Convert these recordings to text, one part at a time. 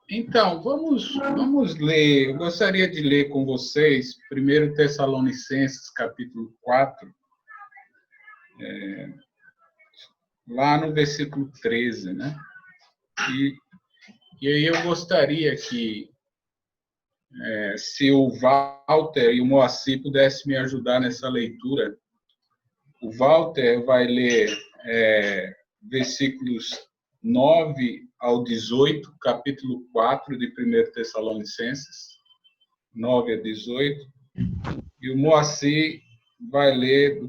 Então, vamos ler. Eu gostaria de ler com vocês 1 Tessalonicenses, capítulo 4, lá no versículo 13, né? E aí eu gostaria que, se o Walter e o Moacir pudessem me ajudar nessa leitura. O Walter vai ler versículos 9 ao 18, capítulo 4 de 1 Tessalonicenses, 9 a 18. E o Moacir vai ler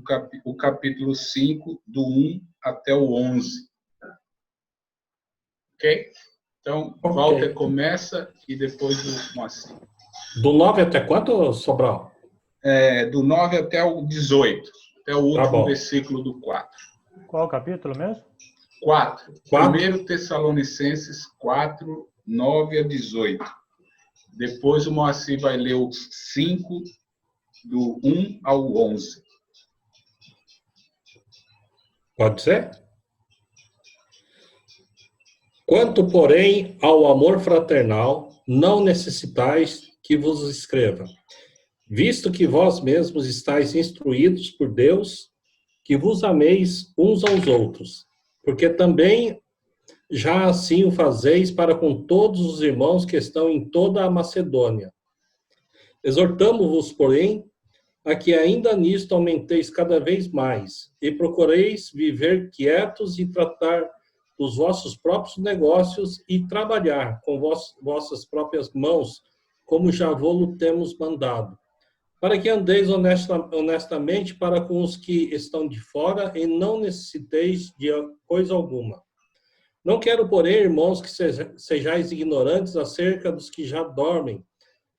o capítulo 5, do 1 até o 11. Ok? Então, okay. Walter começa e depois o Moacir. Do 9 até quanto, Sobral? Do 9 até o 18. Até o último versículo do 4. Qual o capítulo mesmo? 4. 1 Tessalonicenses 4, 9 a 18. Depois o Moacir vai ler o 5, do 1 ao 11. Pode ser? Quanto, porém, ao amor fraternal, não necessitais que vos escreva, visto que vós mesmos estáis instruídos por Deus, que vos ameis uns aos outros, porque também já assim o fazeis para com todos os irmãos que estão em toda a Macedônia. Exortamo-vos, porém, a que ainda nisto aumenteis cada vez mais, e procureis viver quietos e tratar dos vossos próprios negócios e trabalhar com vossas próprias mãos, como já vô-lo temos mandado, para que andeis honestamente para com os que estão de fora e não necessiteis de coisa alguma. Não quero, porém, irmãos, que sejais ignorantes acerca dos que já dormem,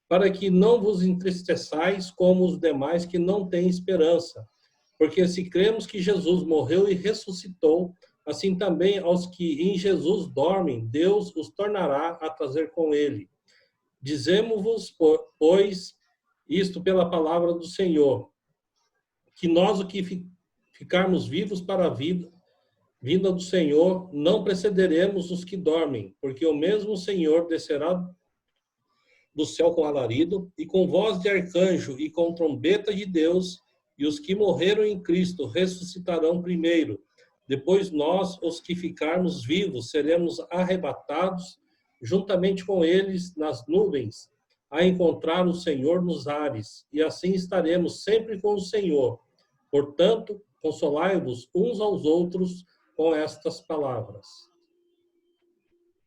para que não vos entristeçais como os demais que não têm esperança. Porque se cremos que Jesus morreu e ressuscitou, assim também aos que em Jesus dormem, Deus os tornará a trazer com ele. Dizemos-vos, pois, isto pela palavra do Senhor, que nós, o que ficarmos vivos para a vinda do Senhor, não precederemos os que dormem, porque o mesmo Senhor descerá do céu com alarido, e com voz de arcanjo, e com trombeta de Deus, e os que morreram em Cristo ressuscitarão primeiro. Depois nós, os que ficarmos vivos, seremos arrebatados juntamente com eles nas nuvens, a encontrar o Senhor nos ares, e assim estaremos sempre com o Senhor. Portanto, consolai-vos uns aos outros com estas palavras.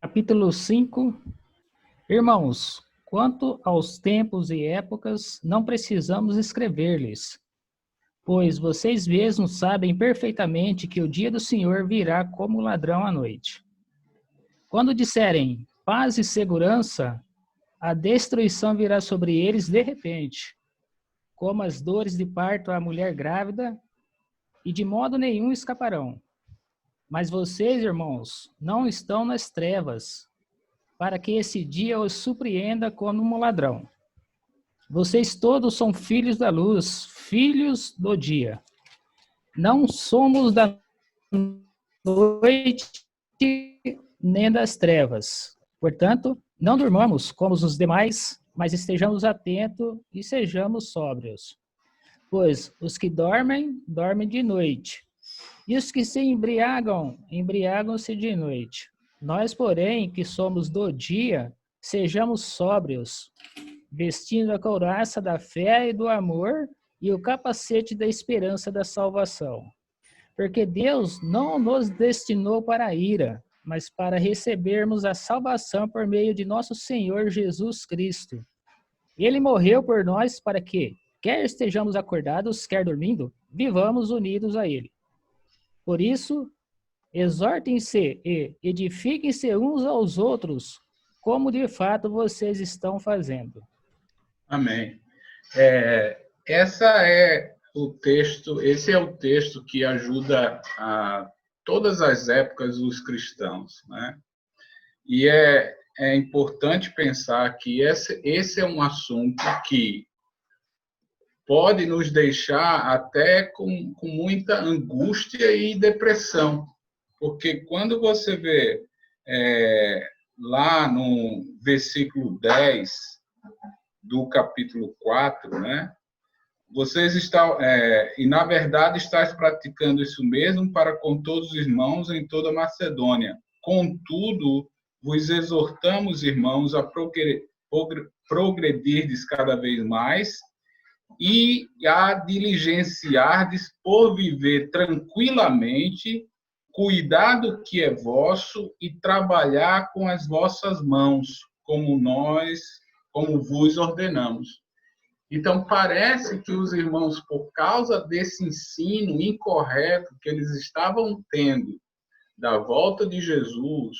Capítulo 5. Irmãos, quanto aos tempos e épocas, não precisamos escrever-lhes, pois vocês mesmos sabem perfeitamente que o dia do Senhor virá como ladrão à noite. Quando disserem paz e segurança, a destruição virá sobre eles de repente, como as dores de parto à mulher grávida, e de modo nenhum escaparão. Mas vocês, irmãos, não estão nas trevas, para que esse dia os surpreenda como um ladrão. Vocês todos são filhos da luz, filhos do dia. Não somos da noite nem das trevas. Portanto, não durmamos como os demais, mas estejamos atentos e sejamos sóbrios. Pois os que dormem, dormem de noite. E os que se embriagam, embriagam-se de noite. Nós, porém, que somos do dia, sejamos sóbrios, vestindo a couraça da fé e do amor e o capacete da esperança da salvação. Porque Deus não nos destinou para a ira, mas para recebermos a salvação por meio de nosso Senhor Jesus Cristo. Ele morreu por nós para que, quer estejamos acordados, quer dormindo, vivamos unidos a Ele. Por isso, exortem-se e edifiquem-se uns aos outros, como de fato vocês estão fazendo. Amém. Esse é o texto que ajuda a todas as épocas os cristãos, né? E é importante pensar que esse é um assunto que pode nos deixar até com muita angústia e depressão, porque quando você vê lá no versículo 10 do capítulo 4, né? Vocês estão, e na verdade estáis praticando isso mesmo para com todos os irmãos em toda a Macedônia. Contudo, vos exortamos, irmãos, a progredirdes cada vez mais e a diligenciardes por viver tranquilamente, cuidar do que é vosso e trabalhar com as vossas mãos, como vos ordenamos. Então, parece que os irmãos, por causa desse ensino incorreto que eles estavam tendo da volta de Jesus,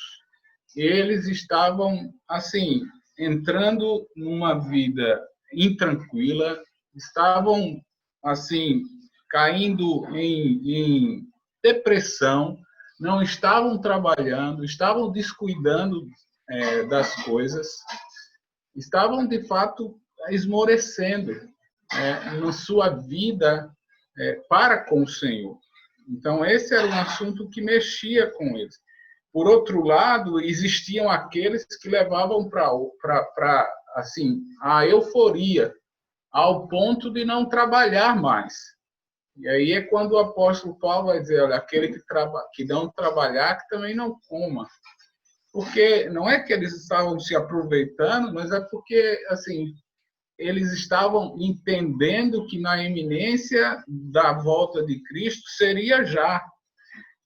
eles estavam, assim, entrando numa vida intranquila, estavam, assim, caindo em depressão, não estavam trabalhando, estavam descuidando das coisas, estavam, de fato, esmorecendo na sua vida para com o Senhor. Então, esse era um assunto que mexia com eles. Por outro lado, existiam aqueles que levavam para assim, a euforia, ao ponto de não trabalhar mais. E aí é quando o apóstolo Paulo vai dizer, olha, aquele que não trabalhar, que também não coma. Porque não é que eles estavam se aproveitando, mas é porque, assim, eles estavam entendendo que na iminência da volta de Cristo seria já.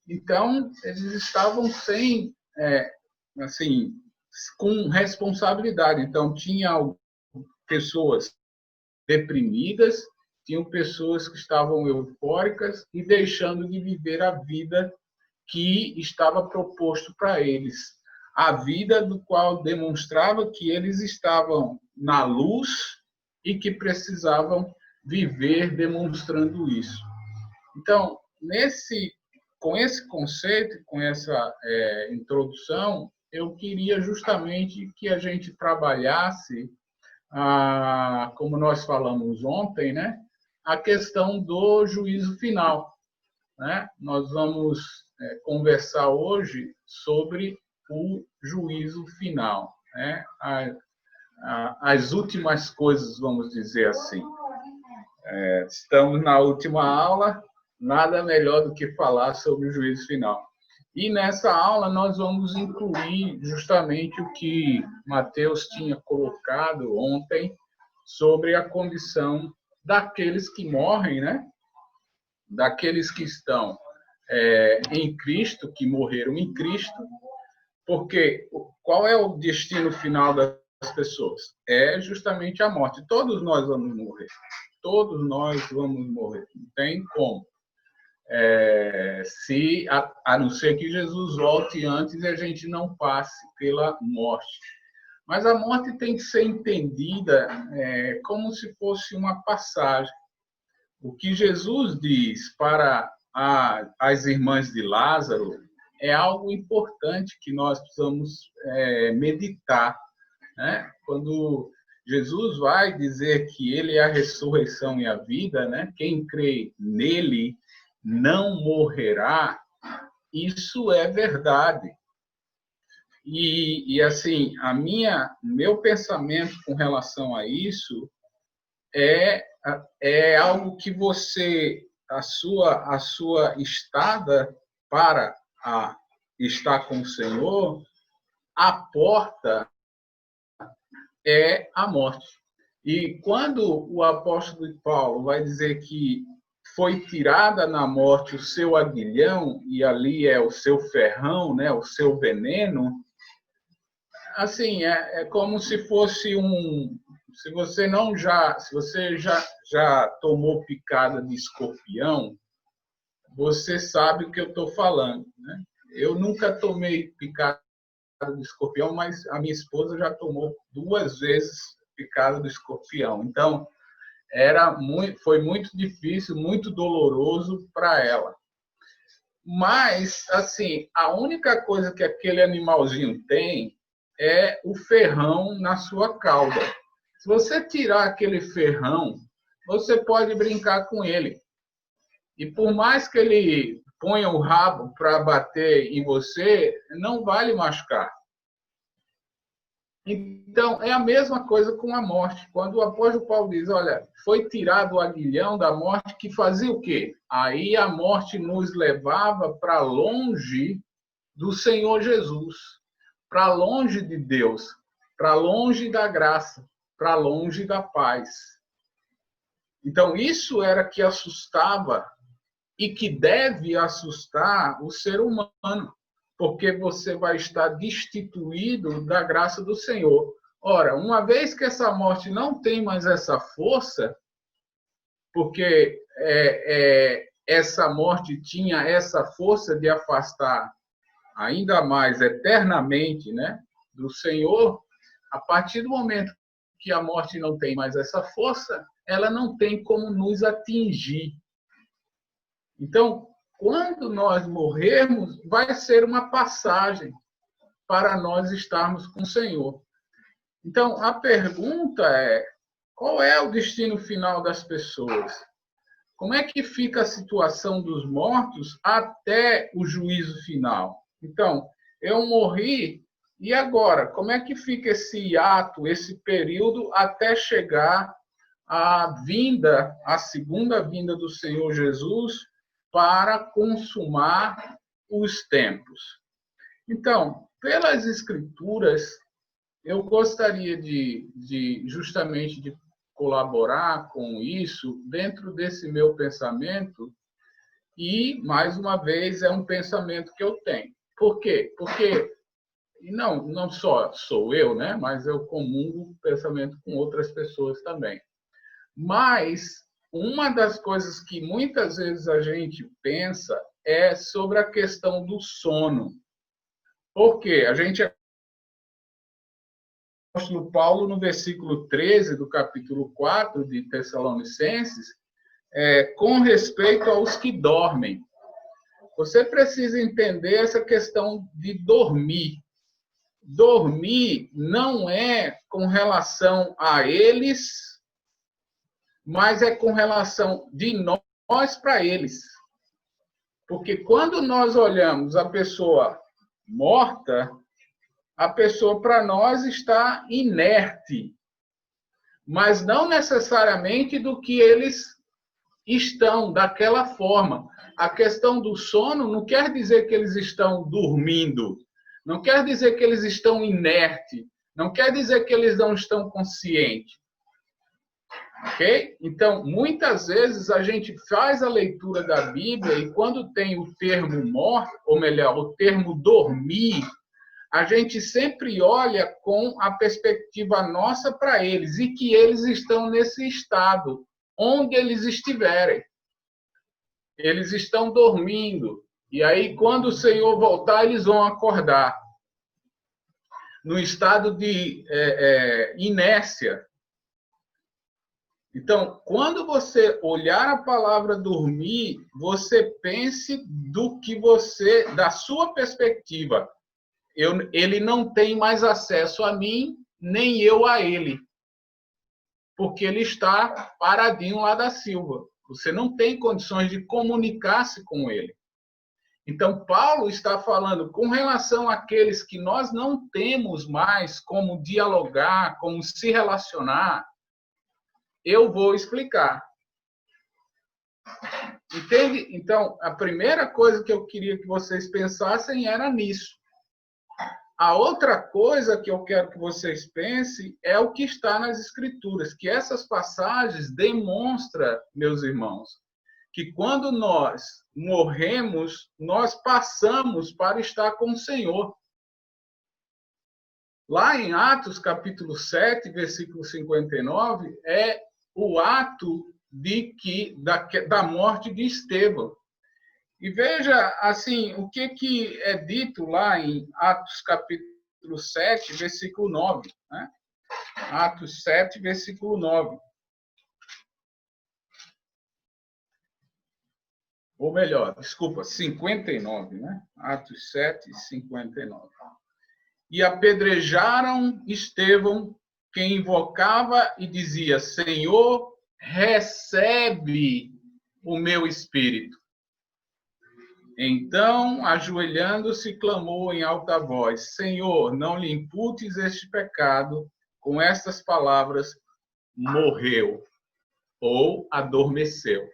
Então, eles estavam sem, assim, com responsabilidade. Então, tinha pessoas deprimidas, tinham pessoas que estavam eufóricas e deixando de viver a vida que estava proposto para eles. A vida do qual demonstrava que eles estavam na luz e que precisavam viver demonstrando isso. Então, com esse conceito, com essa introdução, eu queria justamente que a gente trabalhasse, como nós falamos ontem, né, a questão do juízo final. Né? Nós vamos conversar hoje sobre o juízo final, né? As últimas coisas, vamos dizer assim. Estamos na última aula, nada melhor do que falar sobre o juízo final. E nessa aula nós vamos incluir justamente o que Mateus tinha colocado ontem sobre a condição daqueles que morrem, né? Daqueles que estão em Cristo, que morreram em Cristo, porque qual é o destino final das pessoas? É justamente a morte. Todos nós vamos morrer. Todos nós vamos morrer. Não tem como. A não ser que Jesus volte antes e a gente não passe pela morte. Mas a morte tem que ser entendida como se fosse uma passagem. O que Jesus diz para as irmãs de Lázaro é algo importante que nós precisamos meditar. Né? Quando Jesus vai dizer que ele é a ressurreição e a vida, né? Quem crê nele não morrerá, isso é verdade. E assim, meu pensamento com relação a isso é algo que a sua estada para estar com o Senhor, a porta é a morte. E quando o apóstolo Paulo vai dizer que foi tirada na morte o seu aguilhão, e ali é o seu ferrão, né, o seu veneno, assim, é como se fosse se você já tomou picada de escorpião, você sabe o que eu estou falando, né? Eu nunca tomei picada de escorpião, mas a minha esposa já tomou 2 vezes picada do escorpião. Então, foi muito difícil, muito doloroso para ela. Mas, assim, a única coisa que aquele animalzinho tem é o ferrão na sua cauda. Se você tirar aquele ferrão, você pode brincar com ele. E por mais que ele ponha o rabo para bater em você, não vai lhe machucar. Então, é a mesma coisa com a morte. Quando o apóstolo Paulo diz, olha, foi tirado o aguilhão da morte, que fazia o quê? Aí a morte nos levava para longe do Senhor Jesus, para longe de Deus, para longe da graça, para longe da paz. Então, isso era que assustava e que deve assustar o ser humano, porque você vai estar destituído da graça do Senhor. Ora, uma vez que essa morte não tem mais essa força, porque essa morte tinha essa força de afastar ainda mais eternamente, né, do Senhor, a partir do momento que a morte não tem mais essa força, ela não tem como nos atingir. Então, quando nós morrermos, vai ser uma passagem para nós estarmos com o Senhor. Então, a pergunta é, qual é o destino final das pessoas? Como é que fica a situação dos mortos até o juízo final? Então, eu morri, e agora? Como é que fica esse hiato, esse período, até chegar a segunda vinda do Senhor Jesus, para consumar os tempos? Então, pelas Escrituras, eu gostaria justamente de colaborar com isso dentro desse meu pensamento, e, mais uma vez, é um pensamento que eu tenho. Por quê? Porque, não só sou eu, né, mas eu comungo o pensamento com outras pessoas também. Mas uma das coisas que muitas vezes a gente pensa é sobre a questão do sono. Por quê? O apóstolo Paulo, no versículo 13 do capítulo 4 de Tessalonicenses, com respeito aos que dormem. Você precisa entender essa questão de dormir. Dormir não é com relação a eles, mas é com relação de nós para eles. Porque quando nós olhamos a pessoa morta, a pessoa para nós está inerte, mas não necessariamente do que eles estão, daquela forma. A questão do sono não quer dizer que eles estão dormindo, não quer dizer que eles estão inertes, não quer dizer que eles não estão conscientes. Ok? Então, muitas vezes a gente faz a leitura da Bíblia e quando tem o termo morte, ou melhor, o termo dormir, a gente sempre olha com a perspectiva nossa para eles e que eles estão nesse estado, onde eles estiverem. Eles estão dormindo. E aí, quando o Senhor voltar, eles vão acordar. No estado de inércia. Então, quando você olhar a palavra dormir, você pense da sua perspectiva. Ele não tem mais acesso a mim, nem eu a ele. Porque ele está paradinho lá da Silva. Você não tem condições de comunicar-se com ele. Então, Paulo está falando com relação àqueles que nós não temos mais como dialogar, como se relacionar. Eu vou explicar. Entende? Então, a primeira coisa que eu queria que vocês pensassem era nisso. A outra coisa que eu quero que vocês pensem é o que está nas Escrituras, que essas passagens demonstram, meus irmãos, que quando nós morremos, nós passamos para estar com o Senhor. Lá em Atos, capítulo 7, versículo 59, é o ato da morte de Estevão. E veja, assim, o que é dito lá em Atos, capítulo 7, versículo 9. Né? Atos 7, versículo 9. Ou melhor, desculpa, 59, né? Atos 7, 59. E apedrejaram Estevão, que invocava e dizia: Senhor, recebe o meu espírito. Então, ajoelhando-se, clamou em alta voz: Senhor, não lhe imputes este pecado. Com estas palavras, morreu ou adormeceu.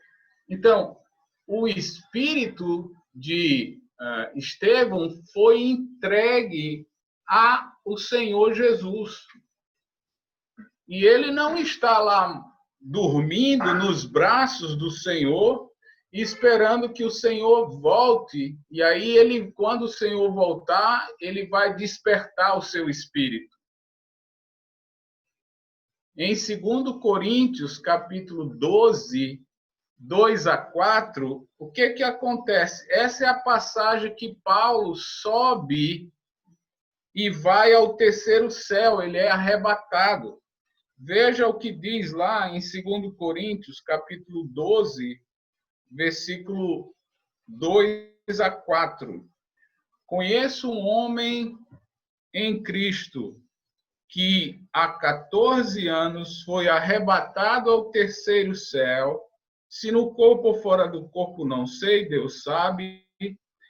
Então, o espírito de Estevão foi entregue ao Senhor Jesus. E ele não está lá dormindo nos braços do Senhor, esperando que o Senhor volte. E aí, quando o Senhor voltar, ele vai despertar o seu espírito. Em 2 Coríntios, capítulo 12, 2 a 4, o que acontece? Essa é a passagem que Paulo sobe e vai ao terceiro céu, ele é arrebatado. Veja o que diz lá em 2 Coríntios, capítulo 12, versículo 2 a 4. Conheço um homem em Cristo que há 14 anos foi arrebatado ao terceiro céu, se no corpo ou fora do corpo não sei, Deus sabe,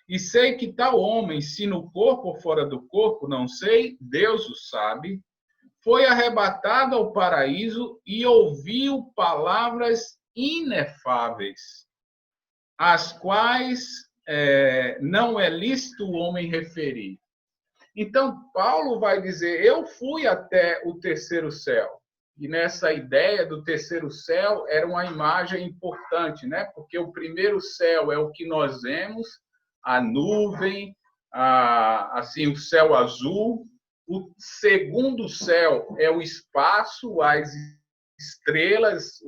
e sei que tal homem, se no corpo ou fora do corpo não sei, Deus o sabe, foi arrebatado ao paraíso e ouviu palavras inefáveis, as quais não é lícito o homem referir. Então, Paulo vai dizer, eu fui até o terceiro céu. E nessa ideia do terceiro céu era uma imagem importante, né? Porque o primeiro céu é o que nós vemos, a nuvem, assim, o céu azul. O segundo céu é o espaço, as estrelas,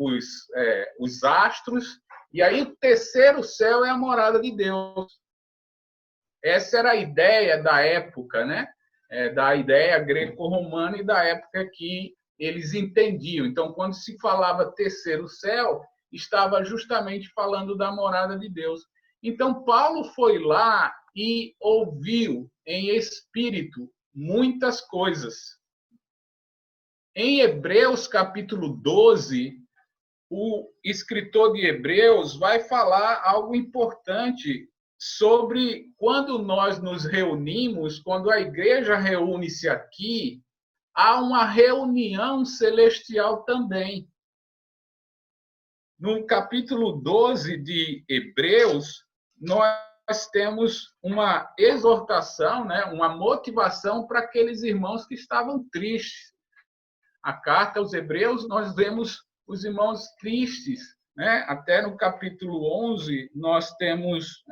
os astros. E aí o terceiro céu é a morada de Deus. Essa era a ideia da época, né? Da ideia greco-romana e da época que eles entendiam. Então, quando se falava terceiro céu, estava justamente falando da morada de Deus. Então, Paulo foi lá e ouviu em espírito muitas coisas. Em Hebreus, capítulo 12, o escritor de Hebreus vai falar algo importante sobre quando nós nos reunimos, quando a igreja reúne-se aqui, há uma reunião celestial também. No capítulo 12 de Hebreus, nós temos uma exortação, né, uma motivação para aqueles irmãos que estavam tristes. A carta aos Hebreus, nós vemos os irmãos tristes, né? Até no capítulo 11, nós temos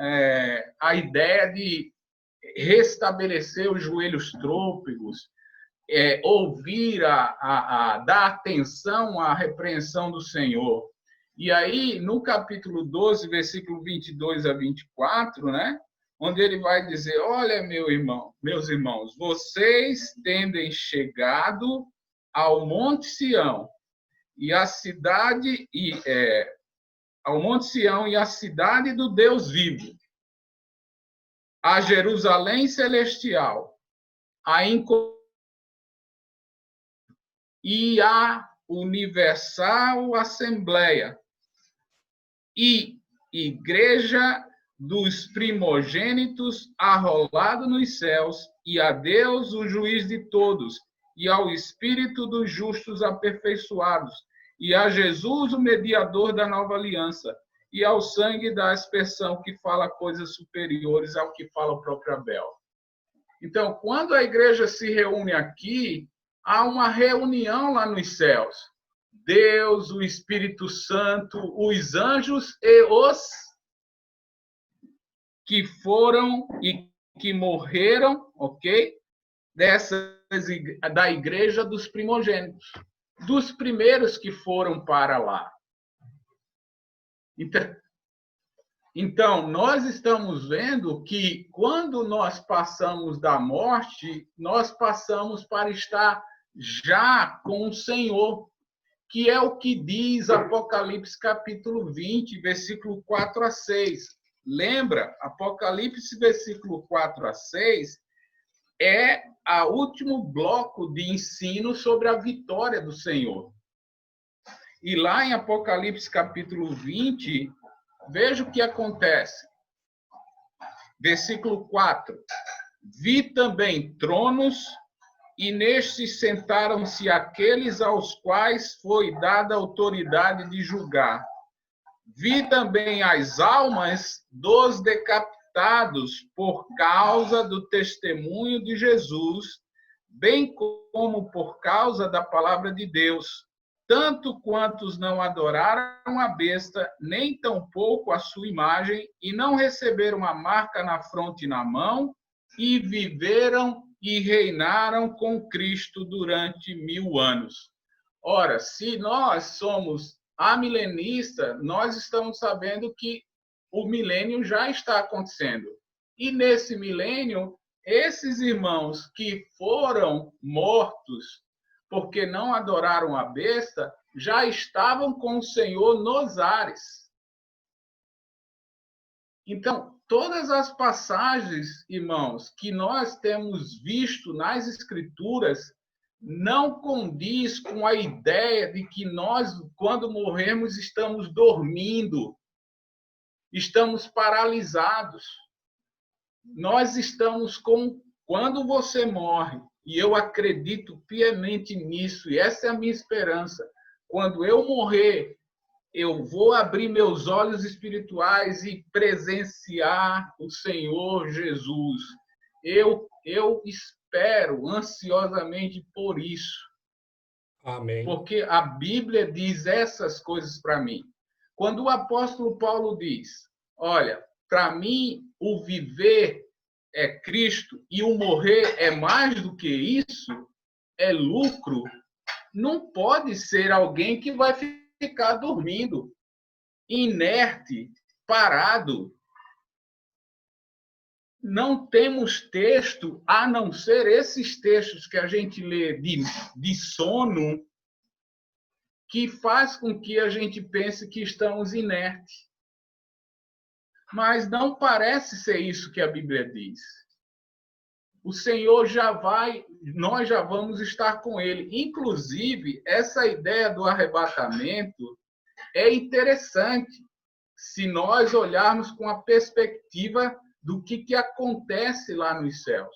a ideia de restabelecer os joelhos trôpegos, ouvir, dar atenção à repreensão do Senhor. E aí, no capítulo 12, versículo 22 a 24, né? Onde ele vai dizer, olha, meus irmãos, vocês tendem chegado ao Monte Sião, e a cidade ao Monte Sião e a cidade do Deus vivo, a Jerusalém celestial, e a universal assembleia e igreja dos primogênitos arrolado nos céus, e a Deus, o juiz de todos, e ao Espírito dos justos aperfeiçoados, e a Jesus, o mediador da nova aliança, e ao sangue da aspersão que fala coisas superiores ao que fala o próprio Abel. Então, quando a igreja se reúne aqui, há uma reunião lá nos céus. Deus, o Espírito Santo, os anjos e os que foram e que morreram, ok? Da igreja dos primogênitos, dos primeiros que foram para lá. Então, nós estamos vendo que quando nós passamos da morte, nós passamos para estar já com o Senhor, que é o que diz Apocalipse capítulo 20, versículo 4 a 6. Lembra? Apocalipse, versículo 4 a 6, é o último bloco de ensino sobre a vitória do Senhor. E lá em Apocalipse capítulo 20, veja o que acontece. Versículo 4. Vi também tronos, e nestes sentaram-se aqueles aos quais foi dada autoridade de julgar. Vi também as almas dos decapitados por causa do testemunho de Jesus, bem como por causa da palavra de Deus, tanto quantos não adoraram a besta, nem tampouco a sua imagem, e não receberam a marca na fronte e na mão, e viveram e reinaram com Cristo durante 1000 anos. Ora, se nós somos amilenistas, nós estamos sabendo que o milênio já está acontecendo. E nesse milênio, esses irmãos que foram mortos porque não adoraram a besta, já estavam com o Senhor nos ares. Então, todas as passagens, irmãos, que nós temos visto nas Escrituras, não condiz com a ideia de que nós, quando morrermos, estamos dormindo, estamos paralisados. Nós estamos com... Quando você morre, e eu acredito piamente nisso, e essa é a minha esperança, quando eu morrer, eu vou abrir meus olhos espirituais e presenciar o Senhor Jesus. Eu espero ansiosamente por isso. Amém. Porque a Bíblia diz essas coisas para mim. Quando o apóstolo Paulo diz, olha, para mim o viver é Cristo e o morrer é mais do que isso, é lucro, não pode ser alguém que vai ficar dormindo, inerte, parado. Não temos texto, a não ser esses textos que a gente lê de sono, que faz com que a gente pense que estamos inertes. Mas não parece ser isso que a Bíblia diz. O Senhor já vai, nós já vamos estar com Ele. Inclusive, essa ideia do arrebatamento é interessante se nós olharmos com a perspectiva do que acontece lá nos céus.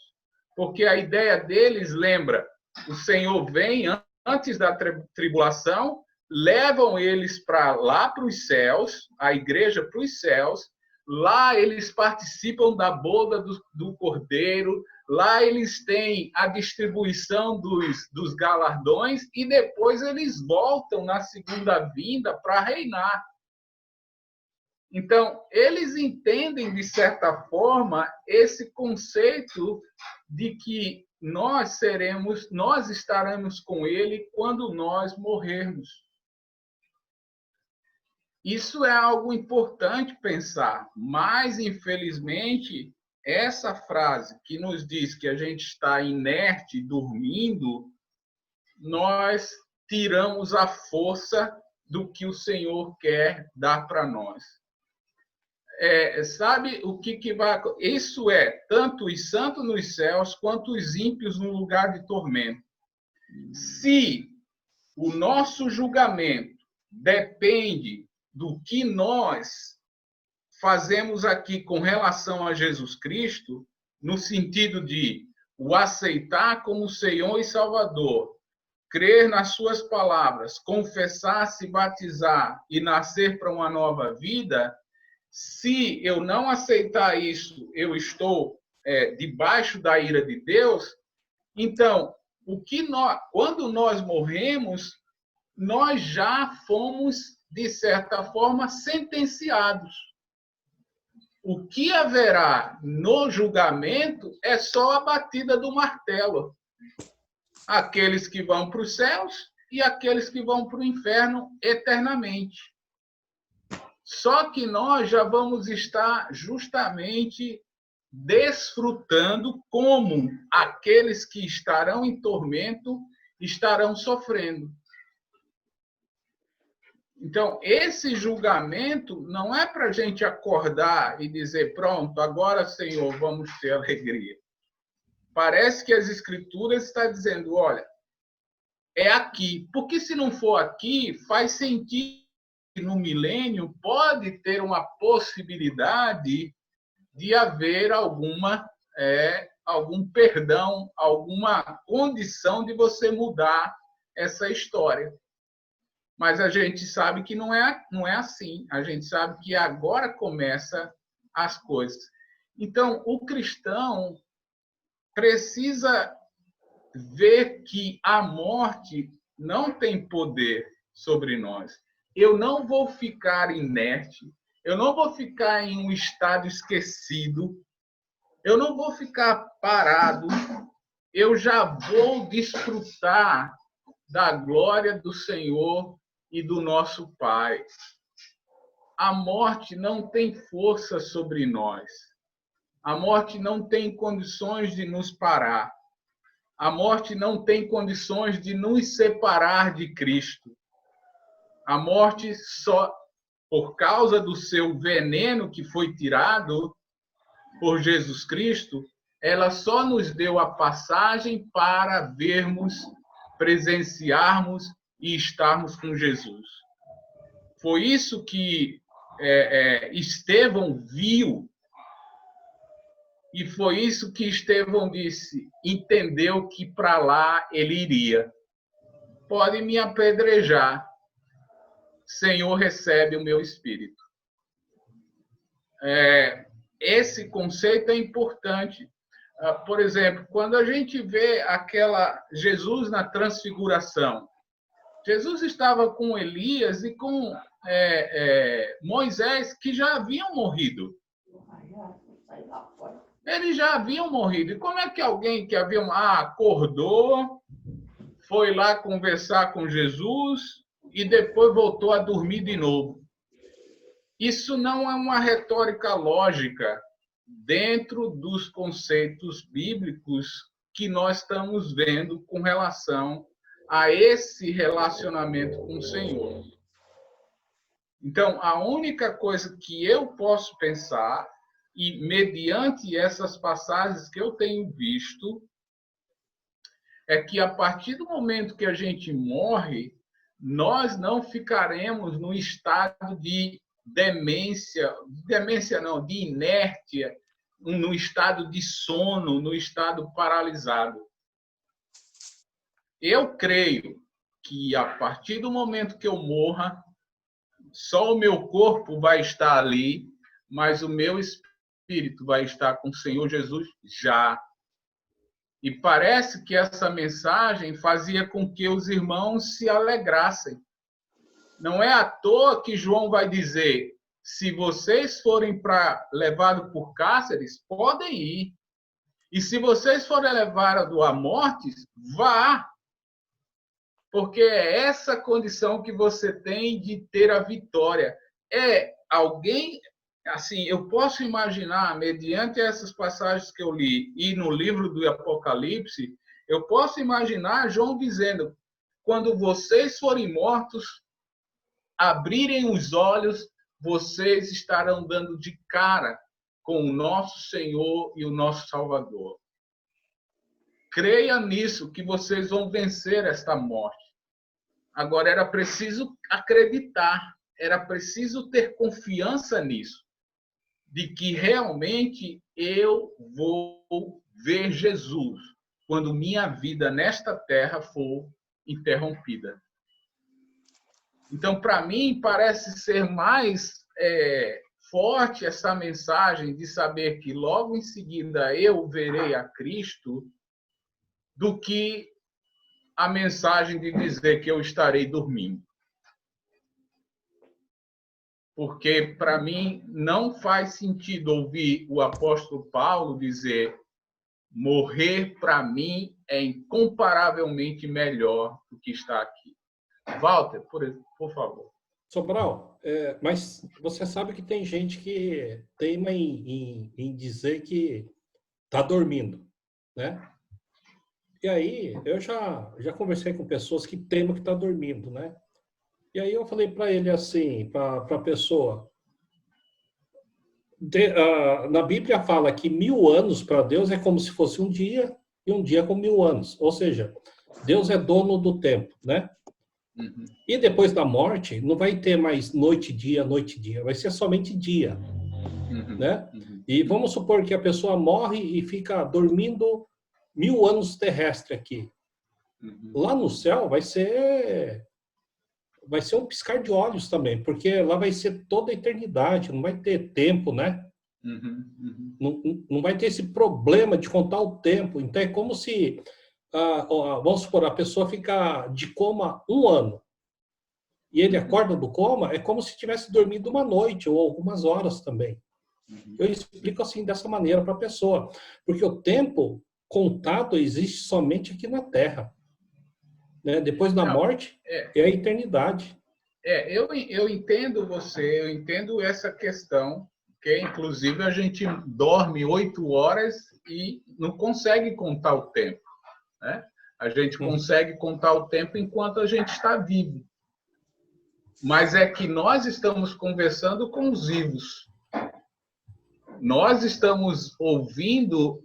Porque a ideia deles lembra, o Senhor vem antes da tribulação, levam eles para lá para os céus, a igreja para os céus, lá eles participam da boda do Cordeiro, lá eles têm a distribuição dos galardões e depois eles voltam na segunda vinda para reinar. Então, eles entendem, de certa forma, esse conceito de que nós estaremos com ele quando nós morrermos. Isso é algo importante pensar, mas, infelizmente, essa frase que nos diz que a gente está inerte, dormindo, nós tiramos a força do que o Senhor quer dar para nós. Sabe o que vai... Isso é tanto os santos nos céus quanto os ímpios no lugar de tormento. Se o nosso julgamento depende do que nós fazemos aqui com relação a Jesus Cristo, no sentido de o aceitar como Senhor e Salvador, crer nas suas palavras, confessar, se batizar e nascer para uma nova vida, se eu não aceitar isso, eu estou debaixo da ira de Deus. Então, quando nós morremos, nós já fomos, de certa forma, sentenciados. O que haverá no julgamento é só a batida do martelo. Aqueles que vão para os céus e aqueles que vão para o inferno eternamente. Só que nós já vamos estar justamente desfrutando como aqueles que estarão em tormento estarão sofrendo. Então, esse julgamento não é para a gente acordar e dizer, pronto, agora, Senhor, vamos ter alegria. Parece que as Escrituras estão dizendo, olha, é aqui. Porque se não for aqui, faz sentido que no milênio pode ter uma possibilidade de haver algum perdão, alguma condição de você mudar essa história. Mas a gente sabe que não é assim. A gente sabe que agora começam as coisas. Então, o cristão precisa ver que a morte não tem poder sobre nós. Eu não vou ficar inerte, eu não vou ficar em um estado esquecido, eu não vou ficar parado, eu já vou desfrutar da glória do Senhor e do nosso Pai. A morte não tem força sobre nós. A morte não tem condições de nos parar. A morte não tem condições de nos separar de Cristo. A morte, só por causa do seu veneno que foi tirado por Jesus Cristo, ela só nos deu a passagem para vermos, presenciarmos e estarmos com Jesus. Foi isso que Estevão viu, e foi isso que Estevão disse, entendeu que para lá ele iria. Pode me apedrejar, Senhor, recebe o meu espírito. Esse conceito é importante. Por exemplo, quando a gente vê Jesus na transfiguração, Jesus estava com Elias e com Moisés, que já haviam morrido. Eles já haviam morrido. E como é que alguém que acordou, foi lá conversar com Jesus e depois voltou a dormir de novo? Isso não é uma retórica lógica dentro dos conceitos bíblicos que nós estamos vendo com relação a esse relacionamento com o Senhor. Então, a única coisa que eu posso pensar, e mediante essas passagens que eu tenho visto, é que a partir do momento que a gente morre, nós não ficaremos no estado de demência não, de inércia, no estado de sono, no estado paralisado. Eu creio que a partir do momento que eu morra, só o meu corpo vai estar ali, mas o meu espírito vai estar com o Senhor Jesus já. E parece que essa mensagem fazia com que os irmãos se alegrassem. Não é à toa que João vai dizer, se vocês forem levados por cárceres, podem ir. E se vocês forem levados à morte, vá. Porque é essa condição que você tem de ter a vitória. Alguém, assim, eu posso imaginar, mediante essas passagens que eu li, e no livro do Apocalipse, eu posso imaginar João dizendo, quando vocês forem mortos, abrirem os olhos, vocês estarão dando de cara com o nosso Senhor e o nosso Salvador. Creia nisso, que vocês vão vencer esta morte. Agora, era preciso acreditar, era preciso ter confiança nisso, de que realmente eu vou ver Jesus quando minha vida nesta terra for interrompida. Então, para mim, parece ser mais forte essa mensagem de saber que logo em seguida eu verei a Cristo, do que a mensagem de dizer que eu estarei dormindo. Porque, para mim, não faz sentido ouvir o apóstolo Paulo dizer: morrer, para mim, é incomparavelmente melhor do que estar aqui. Walter, por favor. Sobral, mas você sabe que tem gente que teima em dizer que está dormindo, né? E aí, eu já conversei com pessoas que teimam que está dormindo, né? E aí eu falei para ele assim, para a pessoa, na Bíblia fala que 1000 anos para Deus é como se fosse um dia, e um dia com 1000 anos. Ou seja, Deus é dono do tempo, né? Uhum. E depois da morte, não vai ter mais noite e dia, vai ser somente dia, né? Uhum. E vamos supor que a pessoa morre e fica dormindo 1000 anos terrestre aqui. Lá no céu vai ser um piscar de olhos também, porque lá vai ser toda a eternidade, não vai ter tempo, né? Não vai ter esse problema de contar o tempo. Então é como se, vamos supor, a pessoa fica de coma 1 ano e ele acorda do coma, é como se tivesse dormido uma noite ou algumas horas também. Eu explico assim dessa maneira para a pessoa, porque o tempo contado existe somente aqui na Terra, né? Depois da morte é a eternidade. Eu entendo você, eu entendo essa questão, que inclusive a gente dorme 8 horas e não consegue contar o tempo, né? A gente consegue contar o tempo enquanto a gente está vivo. Mas é que nós estamos conversando com os vivos. Nós estamos ouvindo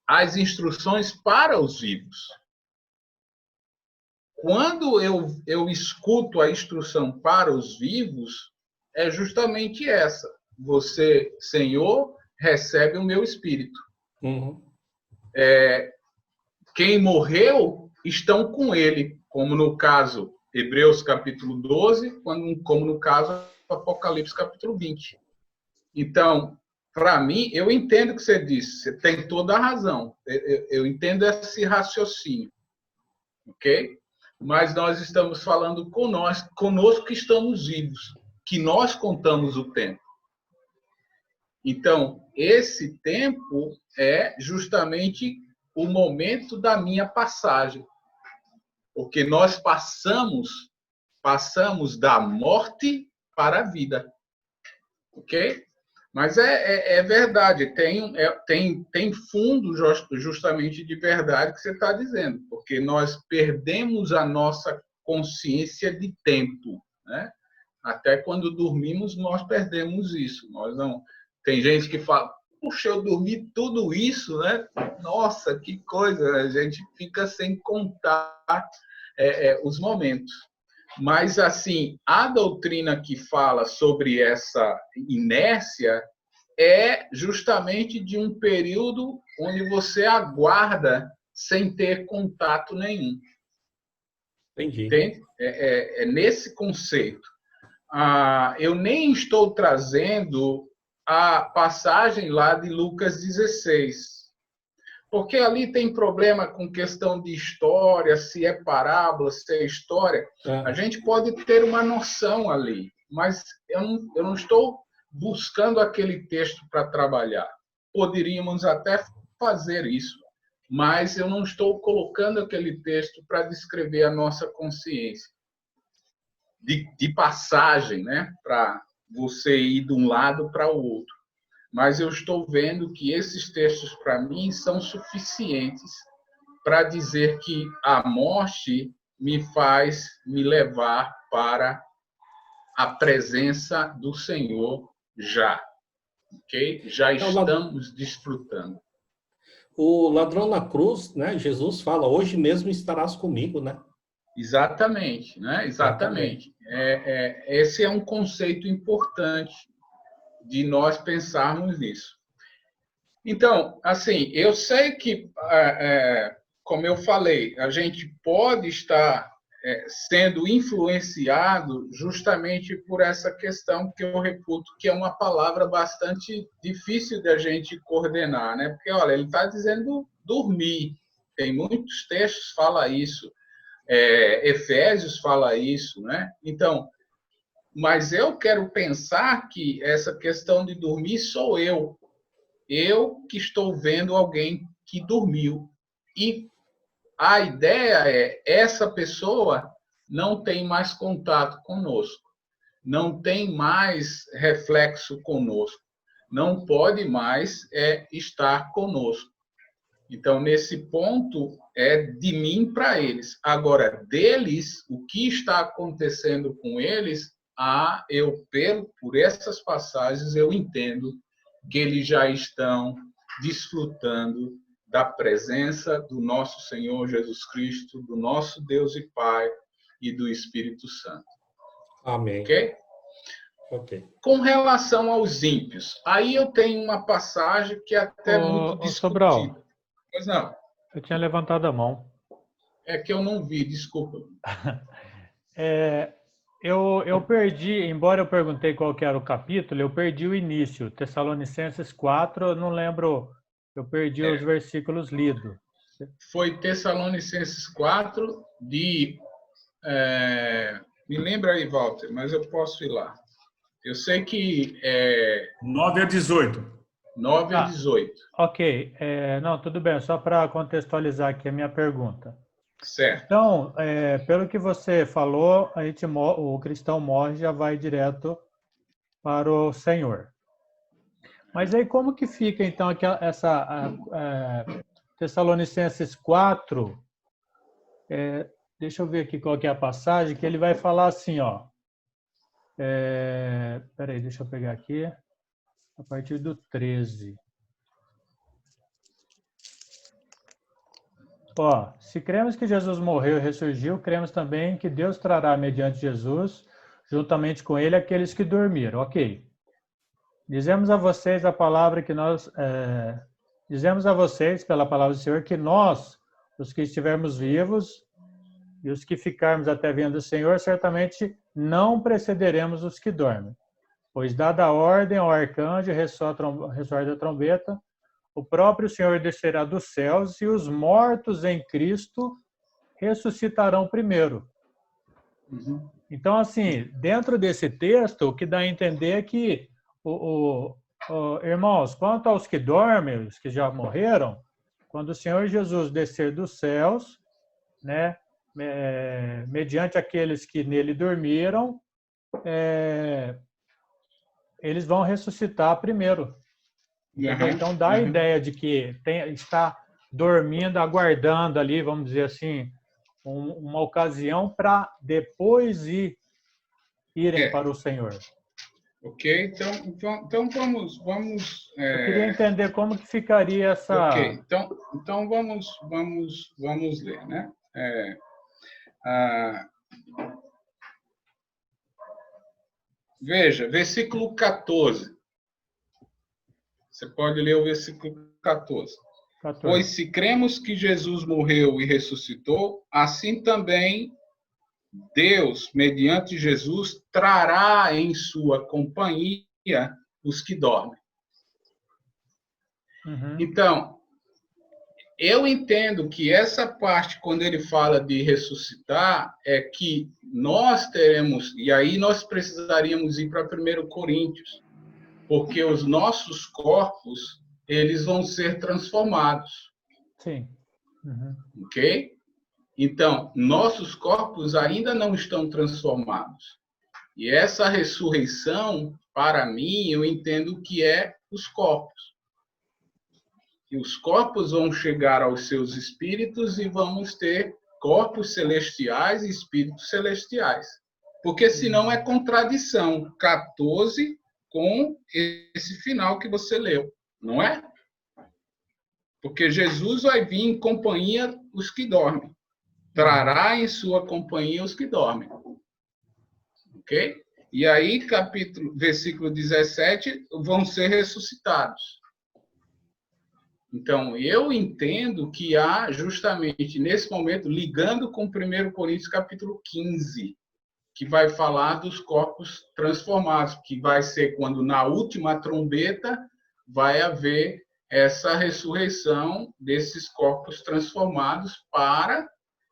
as instruções para os vivos. Quando eu escuto a instrução para os vivos, é justamente essa. Você, Senhor, recebe o meu espírito. Quem morreu estão com ele, como no caso Hebreus capítulo 12, como no caso Apocalipse capítulo 20. Então, para mim, eu entendo o que você disse, você tem toda a razão. Eu entendo esse raciocínio, ok? Mas nós estamos falando conosco que estamos vivos, que nós contamos o tempo. Então, esse tempo é justamente o momento da minha passagem. Porque nós passamos da morte para a vida. Ok? Mas é verdade, tem fundo justamente de verdade que você está dizendo, porque nós perdemos a nossa consciência de tempo, né? Até quando dormimos, nós perdemos isso. Nós não. Tem gente que fala, puxa, eu dormi tudo isso, né? Nossa, que coisa! A gente fica sem contar os momentos. Mas, assim, a doutrina que fala sobre essa inércia é justamente de um período onde você aguarda sem ter contato nenhum. Entendi. Entende? É nesse conceito. Eu nem estou trazendo a passagem lá de Lucas 16, porque ali tem problema com questão de história, se é parábola, se é história. A gente pode ter uma noção ali, mas eu não estou buscando aquele texto para trabalhar. Poderíamos até fazer isso, mas eu não estou colocando aquele texto para descrever a nossa consciência. De passagem, né? Para você ir de um lado para o outro. Mas eu estou vendo que esses textos, para mim, são suficientes para dizer que a morte me faz me levar para a presença do Senhor já. Ok? Já estamos desfrutando. O ladrão na cruz, né? Jesus fala, hoje mesmo estarás comigo, né? Exatamente, né? Exatamente. Esse é um conceito importante de nós pensarmos nisso. Então, assim, eu sei que, como eu falei, a gente pode estar sendo influenciado justamente por essa questão que eu reputo que é uma palavra bastante difícil de a gente coordenar, né? Porque, olha, ele está dizendo dormir. Tem muitos textos que falam isso. Efésios fala isso, né? Então, mas eu quero pensar que essa questão de dormir sou eu que estou vendo alguém que dormiu. E a ideia essa pessoa não tem mais contato conosco, não tem mais reflexo conosco, não pode mais estar conosco. Então, nesse ponto, é de mim para eles. Agora, deles, o que está acontecendo com eles, por essas passagens, eu entendo que eles já estão desfrutando da presença do nosso Senhor Jesus Cristo, do nosso Deus e Pai e do Espírito Santo. Amém. Ok? Ok. Com relação aos ímpios, aí eu tenho uma passagem que é até muito Ô, Sobral, discutida. Pois não, eu tinha levantado a mão. é que eu não vi, desculpa. É, eu perdi, embora eu perguntei qual que era o capítulo, eu perdi o início. Tessalonicenses 4, eu não lembro, eu perdi os versículos lidos. Foi Tessalonicenses 4, me lembra aí, Walter, mas eu posso ir lá. Eu sei que é 9 a 18. 9 a 18. Ok, não, tudo bem, só para contextualizar aqui a minha pergunta. Certo. Então, pelo que você falou, o cristão morre e já vai direto para o Senhor. Mas aí como que fica, então, Tessalonicenses 4, deixa eu ver aqui qual que é a passagem, que ele vai falar assim, ó. Peraí, deixa eu pegar aqui, a partir do 13. Ó, se cremos que Jesus morreu e ressurgiu, cremos também que Deus trará mediante Jesus, juntamente com ele, aqueles que dormiram. Ok. Dizemos a vocês pela palavra do Senhor, que nós, os que estivermos vivos e os que ficarmos até vindo do Senhor, certamente não precederemos os que dormem. Pois dada a ordem ao arcanjo, ressoa a trombeta, o próprio Senhor descerá dos céus e os mortos em Cristo ressuscitarão primeiro. Uhum. Então, assim, dentro desse texto, o que dá a entender é que, irmãos, quanto aos que dormem, os que já morreram, quando o Senhor Jesus descer dos céus, né, mediante aqueles que nele dormiram, eles vão ressuscitar primeiro. Entendeu? Então, dá a ideia de que está dormindo, aguardando ali, vamos dizer assim, uma ocasião para depois irem para o Senhor. Ok, então vamos. Eu queria entender como que ficaria essa. Ok, então vamos ler, né? Veja, versículo 14. Você pode ler o versículo 14. 14. Pois se cremos que Jesus morreu e ressuscitou, assim também Deus, mediante Jesus, trará em sua companhia os que dormem. Uhum. Então, eu entendo que essa parte, quando ele fala de ressuscitar, é que nós teremos, e aí nós precisaríamos ir para 1 Coríntios, porque os nossos corpos, eles vão ser transformados. Sim. Uhum. Ok? Então, nossos corpos ainda não estão transformados. E essa ressurreição, para mim, eu entendo que é os corpos. E os corpos vão chegar aos seus espíritos e vamos ter corpos celestiais e espíritos celestiais. Porque senão é contradição 14 com esse final que você leu, não é? Porque Jesus vai vir em companhia os que dormem. Trará em sua companhia os que dormem. Ok? E aí, versículo 17, vão ser ressuscitados. Então, eu entendo que há, justamente nesse momento, ligando com 1 Coríntios capítulo 15, que vai falar dos corpos transformados, que vai ser quando, na última trombeta, vai haver essa ressurreição desses corpos transformados para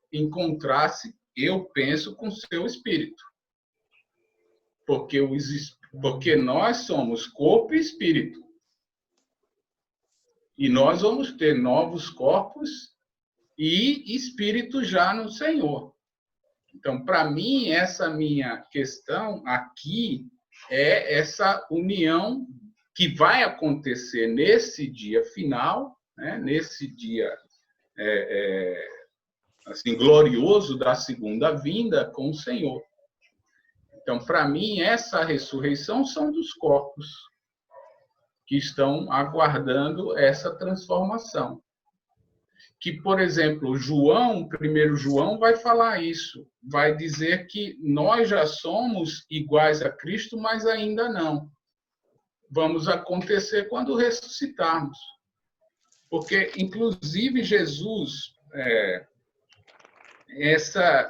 encontrar-se, eu penso, com seu espírito. Porque nós somos corpo e espírito. E nós vamos ter novos corpos e espírito já no Senhor. Então, para mim, essa minha questão aqui é essa união que vai acontecer nesse dia final, né? Nesse dia assim, glorioso da segunda vinda com o Senhor. Então, para mim, essa ressurreição são dos corpos que estão aguardando essa transformação. que, por exemplo, João, 1 João, vai falar isso. Vai dizer que nós já somos iguais a Cristo, mas ainda não. Vamos acontecer quando ressuscitarmos. Porque, inclusive, Jesus,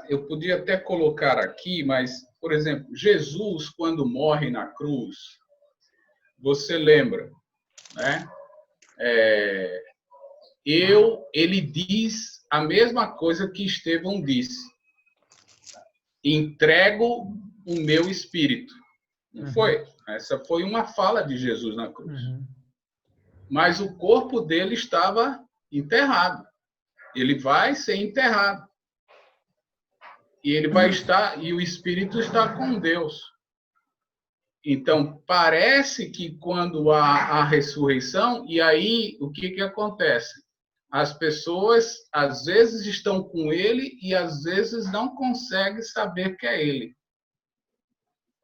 eu podia até colocar aqui, mas, por exemplo, Jesus, quando morre na cruz, você lembra, né? Ele diz a mesma coisa que Estevão disse: entrego o meu espírito. Não foi? Essa foi uma fala de Jesus na cruz. Mas o corpo dele estava enterrado. Ele vai ser enterrado. E ele vai estar, e o espírito está com Deus. Então, parece que quando há a ressurreição, e aí o que acontece? As pessoas, às vezes, estão com ele e, às vezes, não conseguem saber que é ele.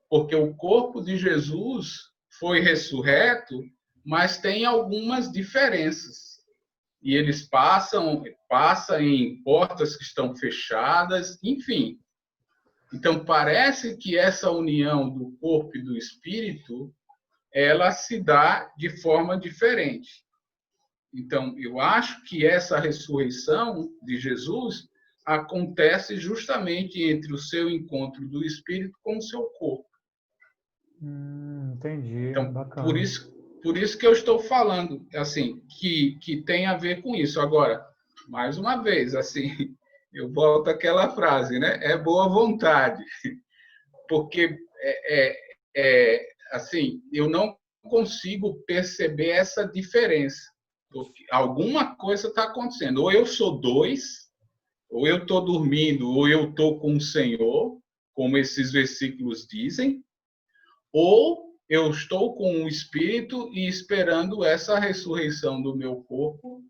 Porque o corpo de Jesus foi ressurreto, mas tem algumas diferenças. E eles passam em portas que estão fechadas, enfim. Então, parece que essa união do corpo e do espírito, ela se dá de forma diferente. Então, eu acho que essa ressurreição de Jesus acontece justamente entre o seu encontro do espírito com o seu corpo. Entendi. Então, bacana. por isso que eu estou falando, assim, que tem a ver com isso. Agora, mais uma vez, assim, eu volto àquela frase, né? É boa vontade. Porque, assim, eu não consigo perceber essa diferença. Porque alguma coisa está acontecendo. Ou eu sou dois, ou eu estou dormindo, ou eu estou com o Senhor, como esses versículos dizem, ou eu estou com o Espírito e esperando essa ressurreição do meu corpo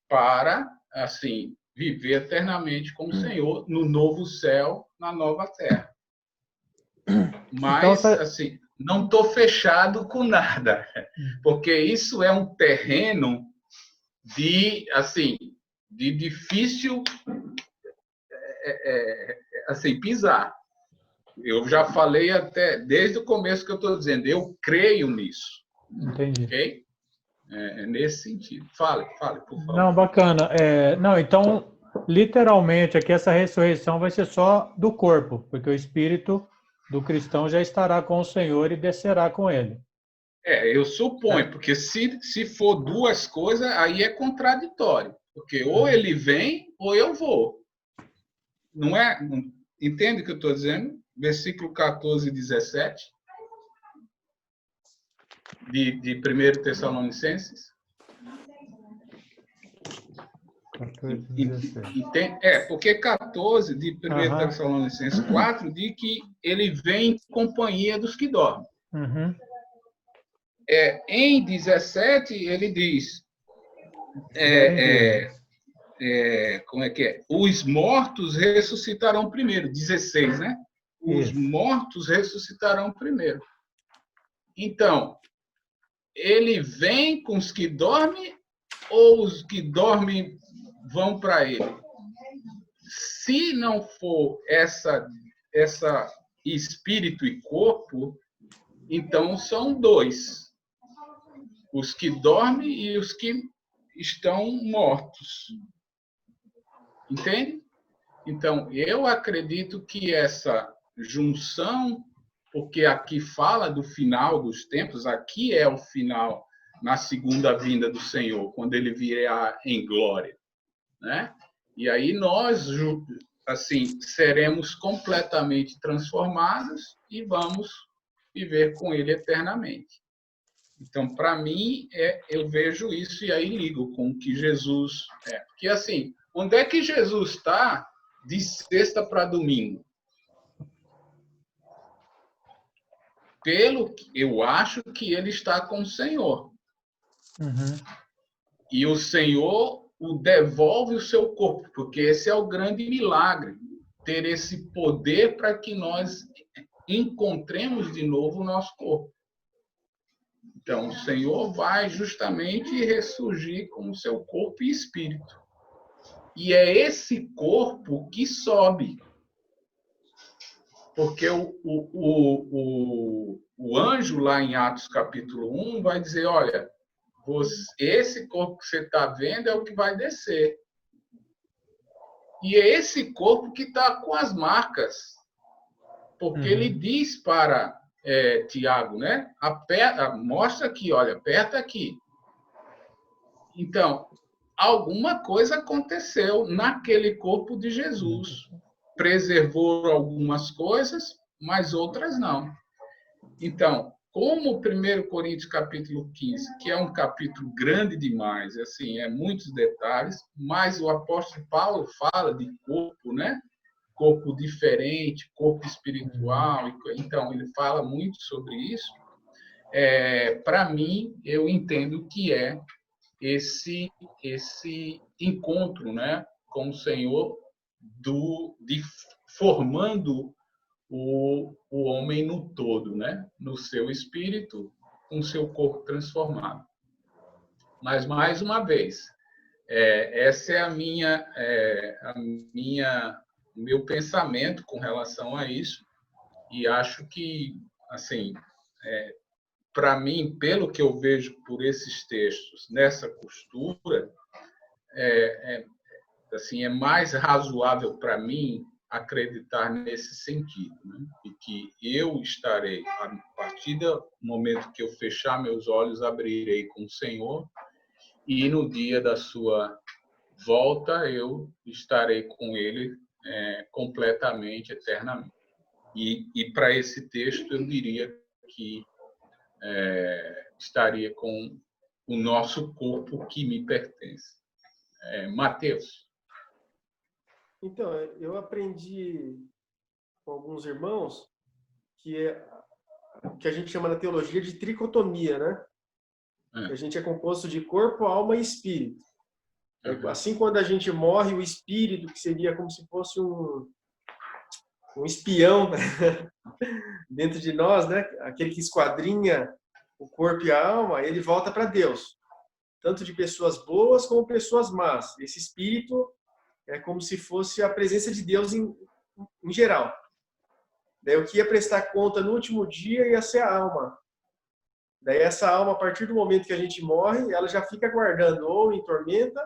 para, assim, viver eternamente com o Senhor no novo céu, na nova terra. Mas, Então, assim, não estou fechado com nada, porque isso é um terreno de difícil assim, pisar. Eu já falei até desde o começo que eu estou dizendo, eu creio nisso. Entendi. Ok? É nesse sentido. Fale, por favor. Não, bacana. Não, então, literalmente, aqui essa ressurreição vai ser só do corpo, porque o espírito do cristão já estará com o Senhor e descerá com ele. Eu suponho, porque se for duas coisas, aí é contraditório. Porque ou ele vem, ou eu vou. Não é? Entende o que eu estou dizendo? Versículo 14 e 17 de 1 Tessalonicenses. 14, 17. Porque 14 de 1 Tessalonicenses 4 diz que ele vem em companhia dos que dormem. Em 17 ele diz como é que é? Os mortos ressuscitarão primeiro. 16, né? Os mortos ressuscitarão primeiro. Então, ele vem com os que dormem ou os que dormem vão para ele? Se não for essa espírito e corpo, então são dois. Os que dormem e os que estão mortos. Entende? Então, eu acredito que essa junção, porque aqui fala do final dos tempos, aqui é o final na segunda vinda do Senhor, quando ele virá em glória, né? E aí nós, assim, seremos completamente transformados e vamos viver com ele eternamente. Então, para mim, eu vejo isso e aí ligo com o que Jesus é. Porque, assim, onde é que Jesus está de sexta para domingo? Eu acho que ele está com o Senhor. E o Senhor o devolve o seu corpo, porque esse é o grande milagre, ter esse poder para que nós encontremos de novo o nosso corpo. Então, o Senhor vai justamente ressurgir com o seu corpo e espírito. E é esse corpo que sobe. Porque o anjo lá em Atos capítulo 1 vai dizer, olha, esse corpo que você está vendo é o que vai descer. E é esse corpo que está com as marcas. Porque ele diz para Tiago, né? Mostra aqui, olha, aperta aqui. Então, alguma coisa aconteceu naquele corpo de Jesus. Preservou algumas coisas, mas outras não. Então, como 1 Coríntios capítulo 15, que é um capítulo grande demais, assim, muitos detalhes, mas o apóstolo Paulo fala de corpo, né? Corpo diferente, corpo espiritual. Então, ele fala muito sobre isso. Para mim, eu entendo que é esse encontro, né, com o Senhor, formando o homem no todo, né, no seu espírito, com seu corpo transformado. Mas, mais uma vez, essa é o meu pensamento com relação a isso, e acho que, assim, para mim, pelo que eu vejo por esses textos, nessa costura, assim, é mais razoável para mim acreditar nesse sentido, né? E que eu estarei, a partir do momento que eu fechar meus olhos, abrirei com o Senhor, e no dia da sua volta eu estarei com Ele completamente, eternamente. E para esse texto eu diria que estaria com o nosso corpo que me pertence. Mateus. Então, eu aprendi com alguns irmãos que que a gente chama na teologia de tricotomia, né? Que a gente é composto de corpo, alma e espírito. Assim, quando a gente morre, o espírito, que seria como se fosse um espião dentro de nós, né? Aquele que esquadrinha o corpo e a alma, ele volta para Deus. Tanto de pessoas boas como pessoas más. Esse espírito é como se fosse a presença de Deus em geral. Daí o que ia prestar conta no último dia ia ser a alma. Daí essa alma, a partir do momento que a gente morre, ela já fica aguardando ou em tormenta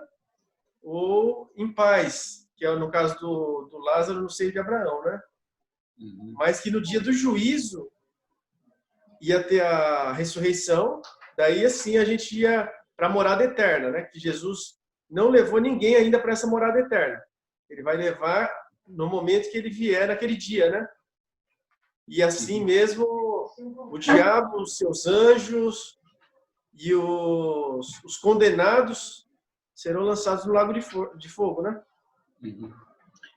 ou em paz, que é no caso do Lázaro no seio de Abraão, né? Mas que no dia do juízo ia ter a ressurreição, daí assim a gente ia para a morada eterna, né? Que Jesus não levou ninguém ainda para essa morada eterna. Ele vai levar no momento que ele vier naquele dia, né? E assim mesmo o diabo, os seus anjos e os condenados serão lançados no lago de fogo, né?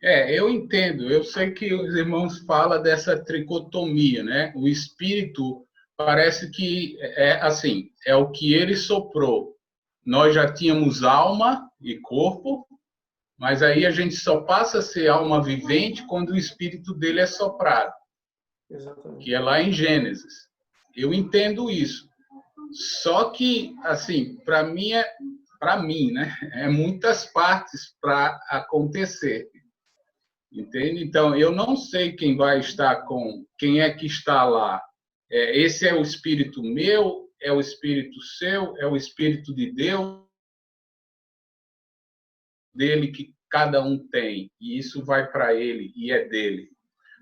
Eu entendo. Eu sei que os irmãos falam dessa tricotomia, né? O espírito parece que assim, é o que ele soprou. Nós já tínhamos alma e corpo, mas aí a gente só passa a ser alma vivente quando o espírito dele é soprado. Exatamente. Que é lá em Gênesis. Eu entendo isso. Só que, assim, para mim, né? Muitas partes para acontecer. Entende? Então, eu não sei quem vai estar quem é que está lá. Esse é o espírito meu, é o espírito seu, é o espírito de Deus, dele que cada um tem, e isso vai para ele e é dele.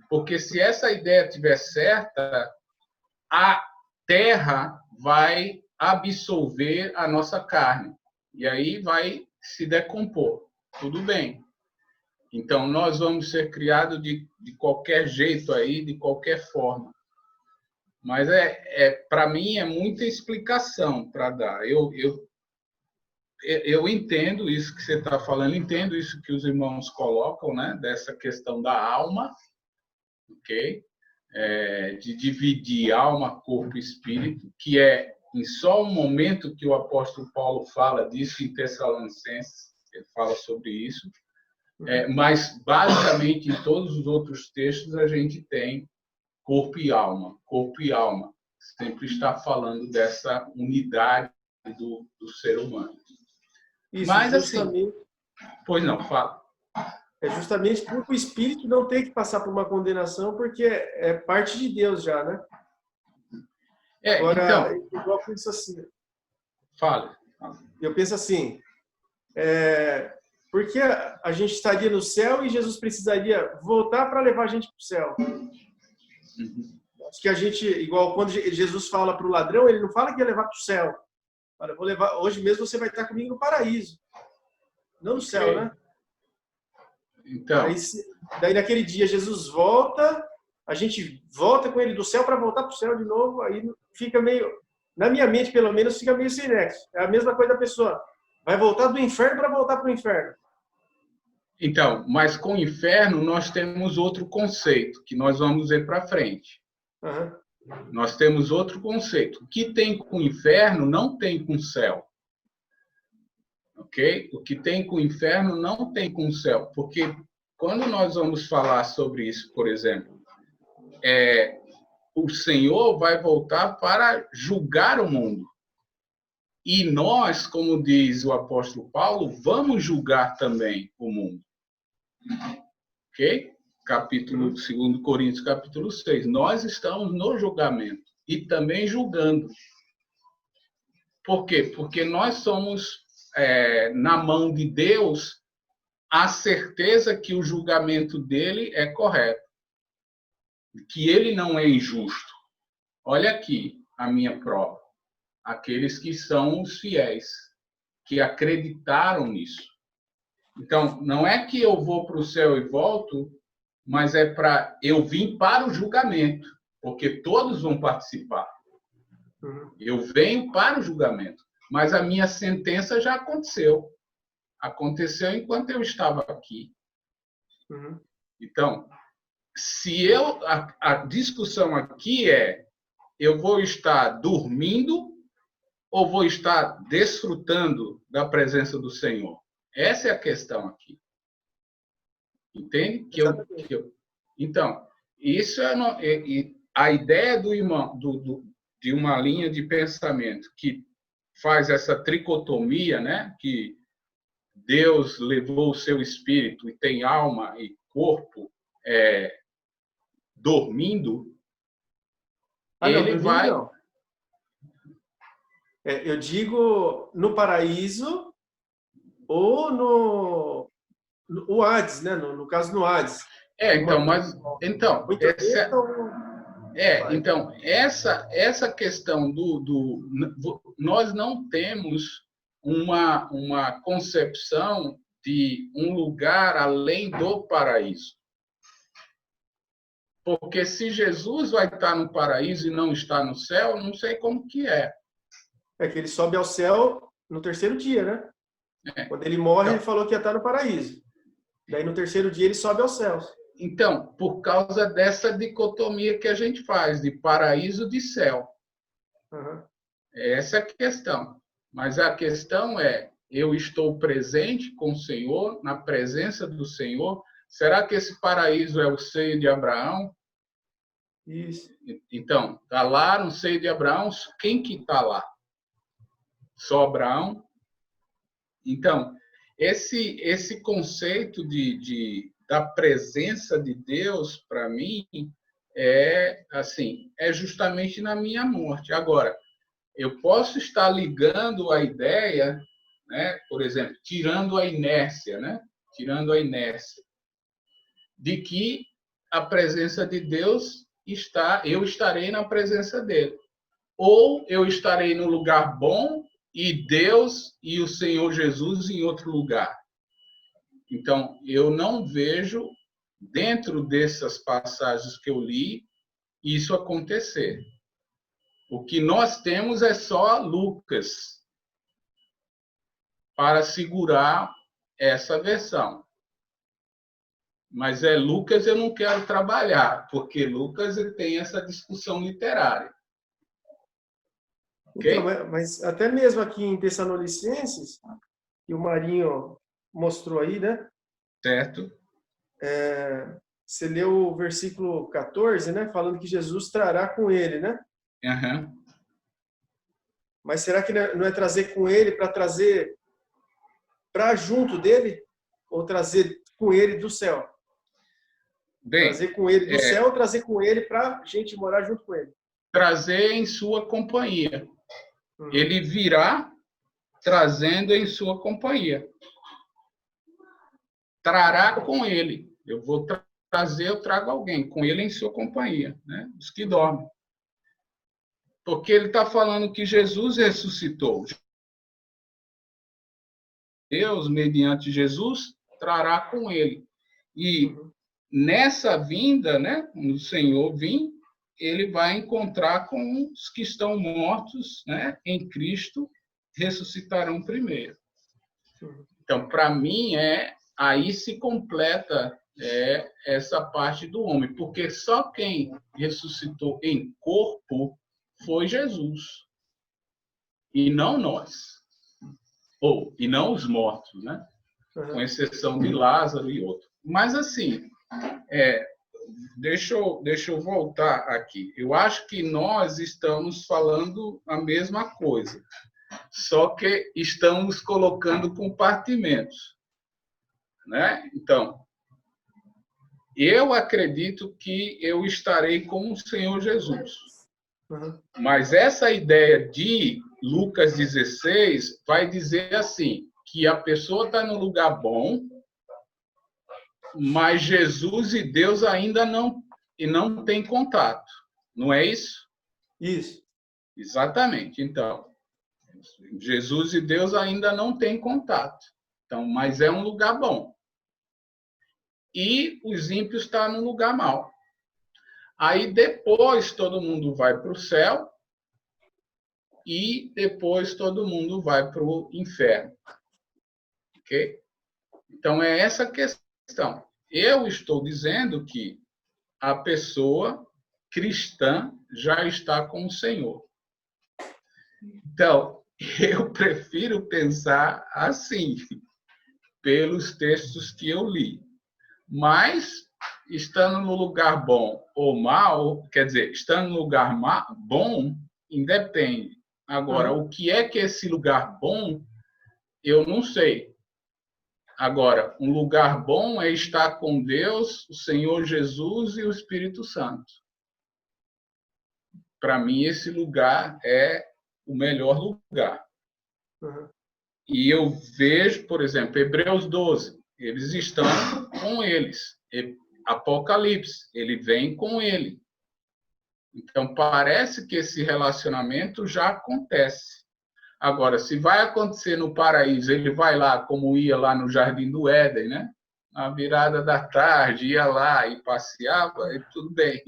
Porque se essa ideia estiver certa, a terra vai absorver a nossa carne, e aí vai se decompor. Tudo bem. Então, nós vamos ser criados de qualquer jeito aí, de qualquer forma. Mas, para mim, é muita explicação para dar. Eu entendo isso que você está falando, entendo isso que os irmãos colocam, né? Dessa questão da alma, ok? De dividir alma, corpo e espírito, que é em só um momento que o apóstolo Paulo fala disso em Tessalonicenses, ele fala sobre isso. Mas, basicamente, em todos os outros textos, a gente tem corpo e alma. Corpo e alma. Sempre está falando dessa unidade do ser humano. Isso, mas, justamente, assim... Pois não, fala. É justamente porque o espírito não tem que passar por uma condenação, porque é parte de Deus já, né? Agora, Então, eu penso assim. fala. Eu penso assim, por que a gente estaria no céu e Jesus precisaria voltar para levar a gente para o céu? Acho que a gente, igual quando Jesus fala para o ladrão, ele não fala que ia levar para o céu. Olha, vou levar, hoje mesmo você vai estar comigo no paraíso. Não no céu, né? Então. Daí naquele dia Jesus volta, a gente volta com ele do céu para voltar para o céu de novo, aí fica meio, na minha mente pelo menos, fica meio sem nexo. É a mesma coisa da pessoa. Vai voltar do inferno para voltar para o inferno. Então, mas com o inferno nós temos outro conceito, que nós vamos ver para frente. Uhum. Nós temos outro conceito. O que tem com o inferno não tem com o céu. Ok? O que tem com o inferno não tem com o céu. Porque quando nós vamos falar sobre isso, por exemplo, o Senhor vai voltar para julgar o mundo. E nós, como diz o apóstolo Paulo, vamos julgar também o mundo. Ok? Capítulo 2 Coríntios, capítulo 6. Nós estamos no julgamento e também julgando. Por quê? Porque nós somos, na mão de Deus, a certeza que o julgamento dele é correto. Que ele não é injusto. Olha aqui a minha prova. Aqueles que são os fiéis, que acreditaram nisso. Então, não é que eu vou para o céu e volto, mas é para eu vim para o julgamento, porque todos vão participar. Eu venho para o julgamento, mas a minha sentença já aconteceu. Aconteceu enquanto eu estava aqui. Então, se a discussão aqui eu vou estar dormindo ou vou estar desfrutando da presença do Senhor? Essa é a questão aqui. Entende? Então, isso a ideia do irmão, de uma linha de pensamento que faz essa tricotomia, né? Que Deus levou o seu espírito e tem alma e corpo dormindo, ele vai... Não. Eu digo no paraíso ou no Hades, né? No caso, no Hades. Essa questão nós não temos uma concepção de um lugar além do paraíso. Porque se Jesus vai estar no paraíso e não está no céu, não sei como que é. É que ele sobe ao céu no terceiro dia, né? Quando ele morre, ele falou que ia estar no paraíso. Daí no terceiro dia ele sobe aos céus. Então, por causa dessa dicotomia que a gente faz, de paraíso e de céu. Essa é a questão. Mas a questão eu estou presente com o Senhor, na presença do Senhor. Será que esse paraíso é o seio de Abraão? Isso. Então, está lá no seio de Abraão, quem que está lá? Só Abraão? Então, esse conceito da presença de Deus, para mim, é justamente na minha morte. Agora, eu posso estar ligando a ideia, né, por exemplo, tirando a inércia, né? Tirando a inércia de que a presença de Deus eu estarei na presença dele. Ou eu estarei no lugar bom e Deus e o Senhor Jesus em outro lugar. Então, eu não vejo, dentro dessas passagens que eu li, isso acontecer. O que nós temos é só Lucas para segurar essa versão. Mas Lucas eu não quero trabalhar, porque Lucas tem essa discussão literária. Okay? Então, mas até mesmo aqui em Tessalonicenses, que o Marinho mostrou aí, né? Certo. Você leu o versículo 14, né? Falando que Jesus trará com ele, né? Mas será que não é trazer com ele para trazer para junto dele? ou trazer com ele do céu? Bem, trazer com ele do céu, trazer com ele para a gente morar junto com ele. Trazer em sua companhia. Uhum. Ele virá trazendo em sua companhia. Trará com ele. Eu vou trazer, eu trago alguém com ele em sua companhia, né? Os que dormem. Porque ele está falando que Jesus ressuscitou. Deus, mediante Jesus, trará com ele. E nessa vinda, né, quando o Senhor vir, ele vai encontrar com os que estão mortos, né, em Cristo, ressuscitarão primeiro. Então, para mim, aí se completa essa parte do homem, porque só quem ressuscitou em corpo foi Jesus, e não nós, e não os mortos, né? Com exceção de Lázaro e outro. Mas, assim, deixa eu voltar aqui. Eu acho que nós estamos falando a mesma coisa, só que estamos colocando compartimentos, né? Então, eu acredito que eu estarei com o Senhor Jesus. Mas essa ideia de Lucas 16 vai dizer assim, que a pessoa está no lugar bom, mas Jesus e Deus ainda não tem contato. Não é isso? Isso. Exatamente. Então, Jesus e Deus ainda não têm contato. Então, mas é um lugar bom. E os ímpios estão no lugar mau. Aí depois todo mundo vai para o céu e depois todo mundo vai para o inferno. Ok? Então, é essa a questão. Eu estou dizendo que a pessoa cristã já está com o Senhor. Então, eu prefiro pensar assim, pelos textos que eu li. Mas, estando no lugar bom ou mal, quer dizer, estando no lugar bom, independe. Agora, o que é que esse lugar bom, eu não sei. Agora, um lugar bom é estar com Deus, o Senhor Jesus e o Espírito Santo. Para mim, esse lugar é o melhor lugar. E eu vejo, por exemplo, Hebreus 12, eles estão com eles. Apocalipse, ele vem com ele. Então, parece que esse relacionamento já acontece. Agora, se vai acontecer no paraíso, ele vai lá, como ia lá no Jardim do Éden, né? Na virada da tarde, ia lá e passeava, e tudo bem.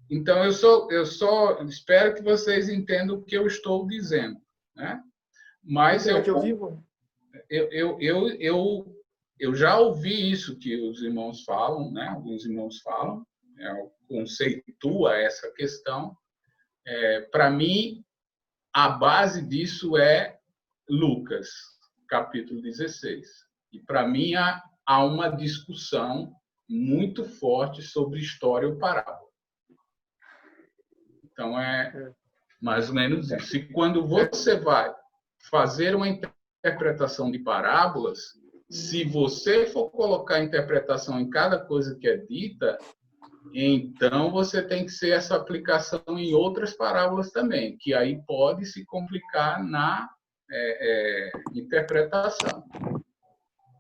Então, eu só espero que vocês entendam o que eu estou dizendo, né? Mas eu já ouvi isso que os irmãos falam, né? Alguns irmãos falam, conceitua essa questão. Para mim, a base disso é Lucas, capítulo 16. E, para mim, há uma discussão muito forte sobre história ou parábola. Então, é mais ou menos isso. E quando você vai fazer uma interpretação de parábolas, se você for colocar interpretação em cada coisa que é dita, então você tem que ser essa aplicação em outras parábolas também, que aí pode se complicar na interpretação.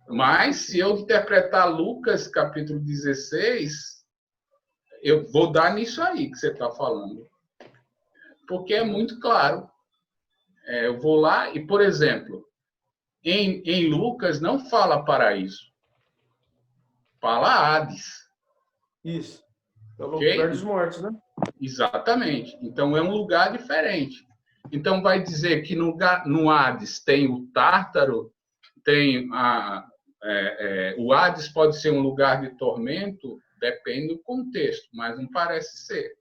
Mas, se eu interpretar Lucas, capítulo 16, eu vou dar nisso aí que você está falando. Porque é muito claro. Eu vou lá e, por exemplo, em Lucas não fala paraíso. Fala Hades. Isso. É o lugar dos mortos, né? Exatamente. Então, é um lugar diferente. Então, vai dizer que no Hades tem o Tártaro, tem o Hades pode ser um lugar de tormento, depende do contexto, mas não parece ser.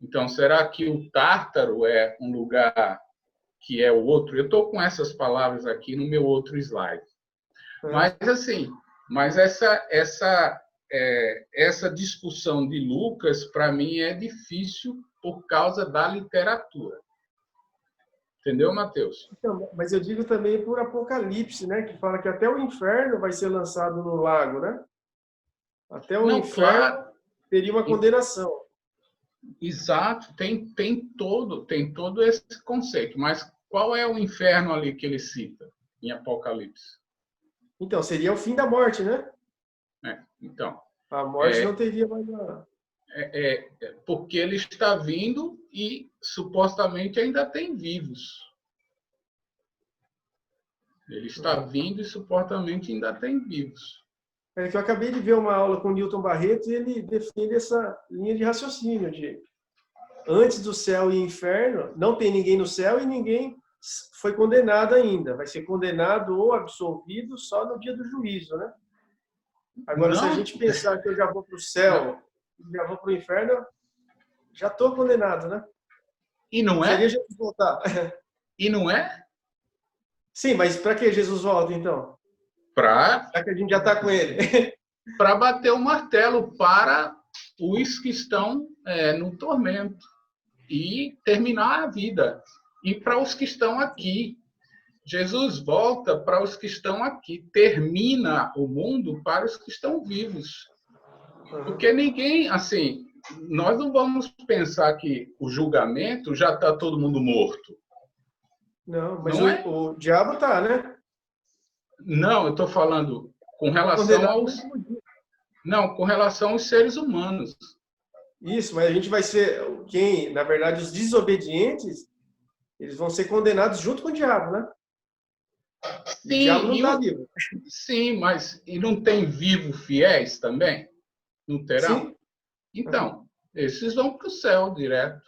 Então, será que o Tártaro é um lugar que é o outro? Eu estou com essas palavras aqui no meu outro slide. Mas, assim, essa discussão de Lucas, para mim, é difícil por causa da literatura. Entendeu, Mateus? Então, mas eu digo também por Apocalipse, né? Que fala que até o inferno vai ser lançado no lago, né? Até o Não, inferno claro. teria uma condenação. Exato, tem todo esse conceito. Mas qual é o inferno ali que ele cita em Apocalipse? Então, seria o fim da morte, né? Então, A morte não teria mais nada. porque ele está vindo e supostamente ainda tem vivos. Ele está vindo e supostamente ainda tem vivos. É que eu acabei de ver uma aula com o Newton Barreto e ele defende essa linha de raciocínio de antes do céu e inferno, não tem ninguém no céu e ninguém foi condenado ainda. Vai ser condenado ou absolvido só no dia do juízo, né? Agora, se a gente pensar que eu já vou para o céu, já vou para o inferno, já estou condenado, né? E não é? Seria Jesus voltar. E não é? Sim, mas para que Jesus volta, então? Já que a gente já está com ele. Para bater o martelo para os que estão no tormento e terminar a vida. E para os que estão aqui. Jesus volta para os que estão aqui, termina o mundo para os que estão vivos. Porque ninguém, assim, nós não vamos pensar que o julgamento já está todo mundo morto. Não, mas Não o diabo está, né? Não, eu estou falando com relação aos... Não, com relação aos seres humanos. Isso, mas a gente vai ser quem, na verdade, os desobedientes, eles vão ser condenados junto com o diabo, né? Sim, o diabo não está vivo. Sim, mas e não tem vivo fiéis também? Não terão? Sim. Então, esses vão para o céu direto.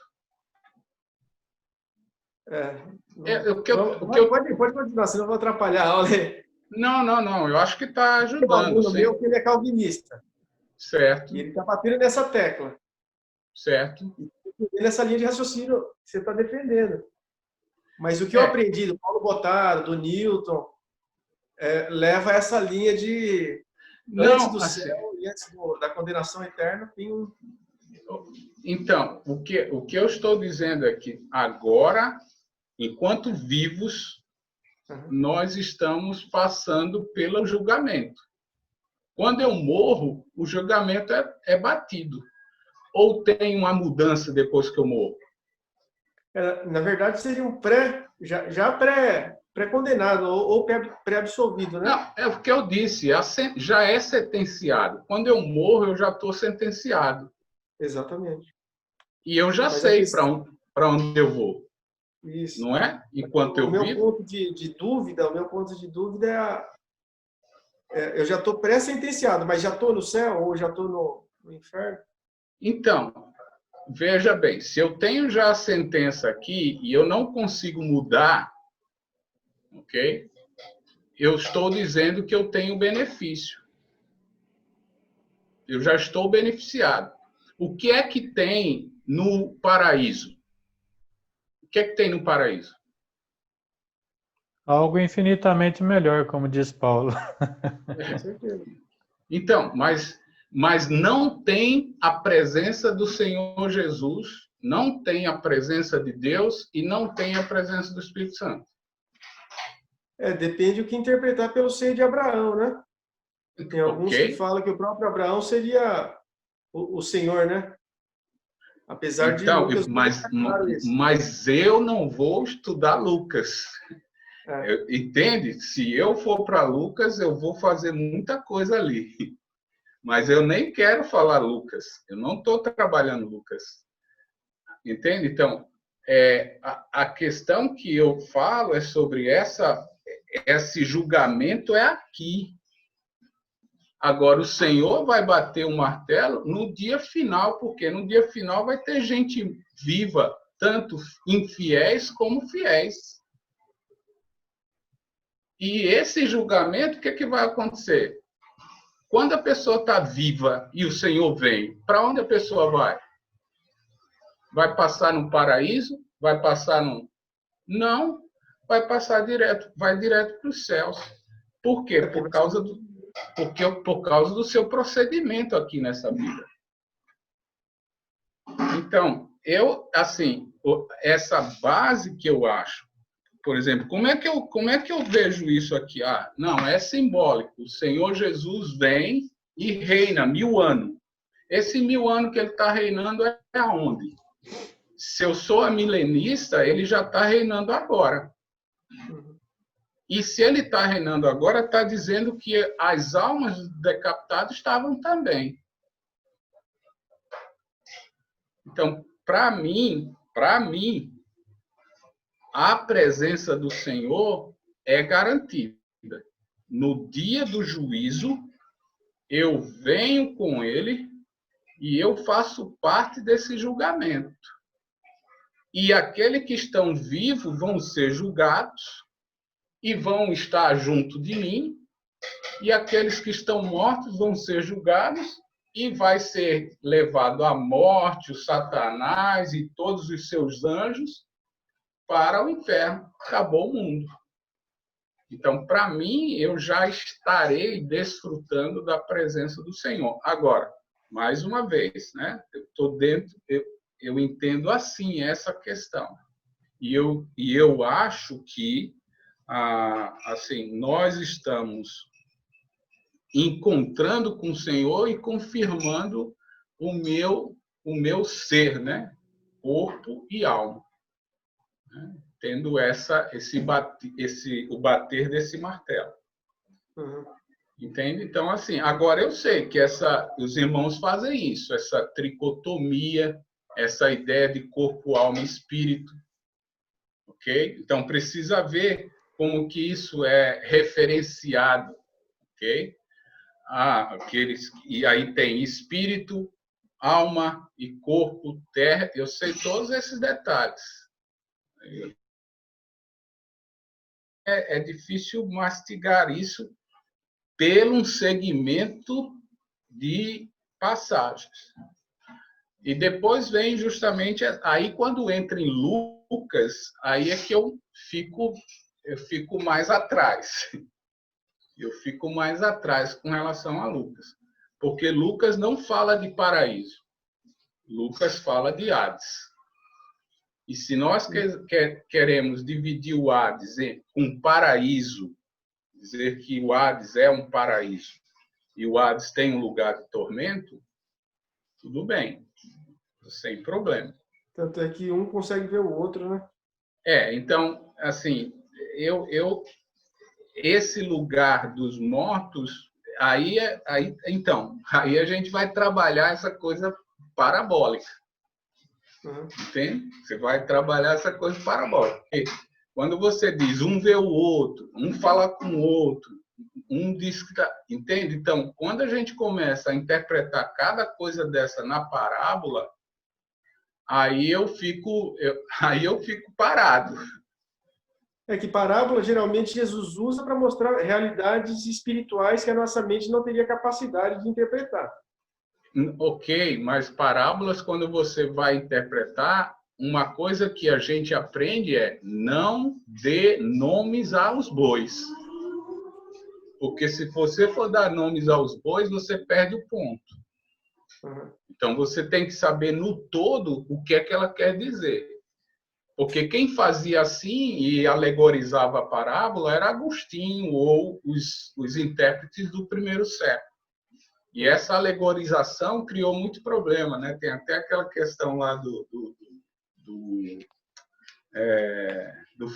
Pode continuar, senão eu vou atrapalhar a aula. Não. Eu acho que está ajudando. Tem um aluno meu que ele é calvinista. Certo. E ele está batendo nessa tecla. Certo. E nessa linha de raciocínio que você está defendendo. Mas o que eu aprendi do Paulo Bottaro, do Newton, leva a essa linha de antes do céu e antes da condenação eterna tem um... Então, o que eu estou dizendo é que agora, enquanto vivos, nós estamos passando pelo julgamento. Quando eu morro, o julgamento é batido. Ou tem uma mudança depois que eu morro? Na verdade, seria um pré-condenado ou pré-absolvido, né? Não, é o que eu disse, já é sentenciado. Quando eu morro, eu já estou sentenciado. Exatamente. E eu já sei para onde eu vou. Isso. Não é? Enquanto eu vivo. O meu ponto de dúvida eu já estou pré-sentenciado, mas já estou no céu ou já estou no inferno? Então, veja bem, se eu tenho já a sentença aqui e eu não consigo mudar, ok? Eu estou dizendo que eu tenho benefício. Eu já estou beneficiado. O que é que tem no paraíso? O que é que tem no paraíso? Algo infinitamente melhor, como diz Paulo. Com certeza. Então, mas não tem a presença do Senhor Jesus, não tem a presença de Deus e não tem a presença do Espírito Santo. Depende do que interpretar pelo seio de Abraão, né? Tem alguns que falam que o próprio Abraão seria o Senhor, né? Apesar de Lucas mas eu não vou estudar Lucas. Entende? Se eu for para Lucas, eu vou fazer muita coisa ali. Mas eu nem quero falar Lucas. Eu não estou trabalhando Lucas. Entende? Então, a questão que eu falo é sobre esse julgamento aqui. Agora, o Senhor vai bater o martelo no dia final, porque no dia final vai ter gente viva, tanto infiéis como fiéis. E esse julgamento, o que é que vai acontecer? Quando a pessoa está viva e o Senhor vem, para onde a pessoa vai? Vai passar no paraíso? Vai passar no... Não, vai passar direto, vai direto para os céus. Por quê? Por causa do seu procedimento aqui nessa vida. Então, essa base que eu acho por exemplo, como é que eu vejo isso aqui? Ah, não, é simbólico. O Senhor Jesus vem e reina 1000 anos. Esse 1000 anos que ele está reinando é aonde? Se eu sou a milenista, ele já está reinando agora. E se ele está reinando agora, está dizendo que as almas decapitadas estavam também. Então, para mim, a presença do Senhor é garantida. No dia do juízo, eu venho com ele e eu faço parte desse julgamento. E aqueles que estão vivos vão ser julgados e vão estar junto de mim, e aqueles que estão mortos vão ser julgados e vai ser levado à morte o Satanás e todos os seus anjos para o inferno. Acabou o mundo. Então, para mim, eu já estarei desfrutando da presença do Senhor. Agora, mais uma vez, né? Eu estou dentro, eu entendo assim essa questão. E eu acho que assim, nós estamos encontrando com o Senhor e confirmando o meu ser, né? Corpo e alma, né? Tendo o bater desse martelo. Uhum. Entende? Então, assim, agora eu sei que os irmãos fazem isso, essa tricotomia, essa ideia de corpo, alma e espírito. Ok? Então, precisa ver como que isso é referenciado. Ok? E aí tem espírito, alma e corpo, terra. Eu sei todos esses detalhes. É difícil mastigar isso pelo um segmento de passagens. E depois vem justamente aí quando entra em Lucas, aí é que eu fico mais atrás. Eu fico mais atrás com relação a Lucas, porque Lucas não fala de paraíso. Lucas fala de Hades. E se nós queremos dividir o Hades com paraíso, dizer que o Hades é um paraíso e o Hades tem um lugar de tormento, tudo bem, sem problema. Tanto é que um consegue ver o outro, né? Então, assim, esse lugar dos mortos, aí a gente vai trabalhar essa coisa parabólica. Uhum. Entende? Você vai trabalhar essa coisa parabólica. Porque quando você diz um vê o outro, um fala com o outro, um diz que tá, entende? Então, quando a gente começa a interpretar cada coisa dessa na parábola, aí eu fico parado. É que parábola geralmente Jesus usa para mostrar realidades espirituais que a nossa mente não teria capacidade de interpretar. Ok, mas parábolas, quando você vai interpretar, uma coisa que a gente aprende é não dê nomes aos bois. Porque se você for dar nomes aos bois, você perde o ponto. Uhum. Então, você tem que saber no todo o que é que ela quer dizer. Porque quem fazia assim e alegorizava a parábola era Agostinho ou os intérpretes do primeiro século. E essa alegorização criou muito problema, né? Tem até aquela questão lá do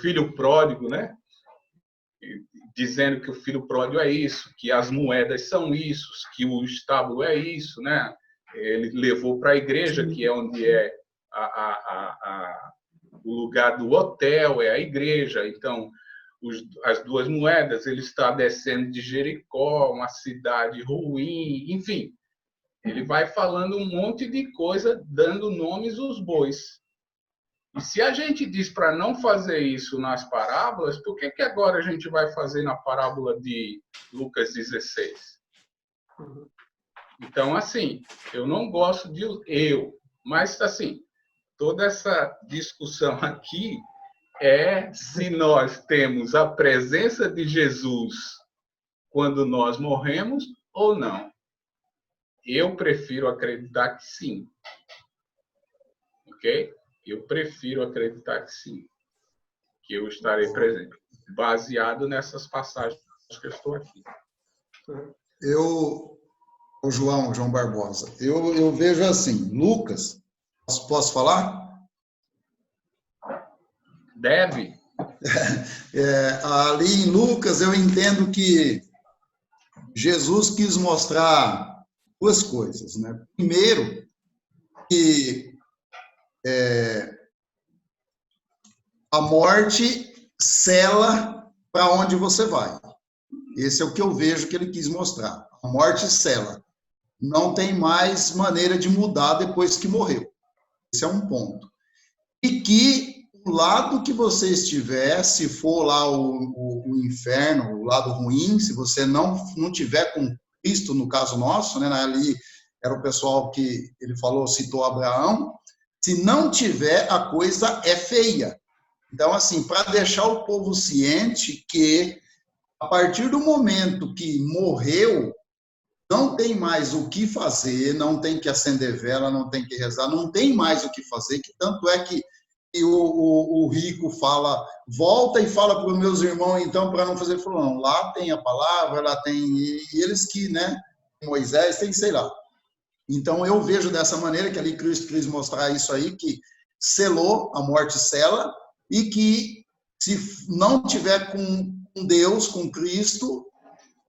filho pródigo, né? Dizendo que o filho pródigo é isso, que as moedas são isso, que o estábulo é isso, né? Ele levou para a igreja, que é onde é o lugar do hotel, é a igreja. Então, as duas moedas, ele está descendo de Jericó, uma cidade ruim, enfim. Ele vai falando um monte de coisa, dando nomes aos bois. E se a gente diz para não fazer isso nas parábolas, por que agora a gente vai fazer na parábola de Lucas 16? Então, assim, eu não gosto de mas assim, toda essa discussão aqui é se nós temos a presença de Jesus quando nós morremos ou não. Eu prefiro acreditar que sim. Ok? Eu prefiro acreditar que sim. que eu estarei presente, baseado nessas passagens que eu estou aqui. O João Barbosa, eu vejo assim, Lucas, posso falar? Deve? Ali em Lucas, eu entendo que Jesus quis mostrar duas coisas, né? Primeiro, que a morte sela para onde você vai. Esse é o que eu vejo que ele quis mostrar. A morte sela. Não tem mais maneira de mudar depois que morreu. Esse é um ponto. E que o lado que você estiver, se for lá o inferno, o lado ruim, se você não tiver com Cristo, no caso nosso, né, ali era o pessoal que ele falou, citou Abraão, se não tiver, a coisa é feia. Então, assim, para deixar o povo ciente que, a partir do momento que morreu, não tem mais o que fazer, não tem que acender vela, não tem que rezar, não tem mais o que fazer, que tanto é que o rico fala, volta e fala para os meus irmãos, então, para não fazer, ele falou, não, lá tem a palavra, lá tem, e eles que, né, Moisés, tem, sei lá. Então, eu vejo dessa maneira, que ali Cristo quis mostrar isso aí, que selou, a morte sela, e que se não tiver com Deus, com Cristo,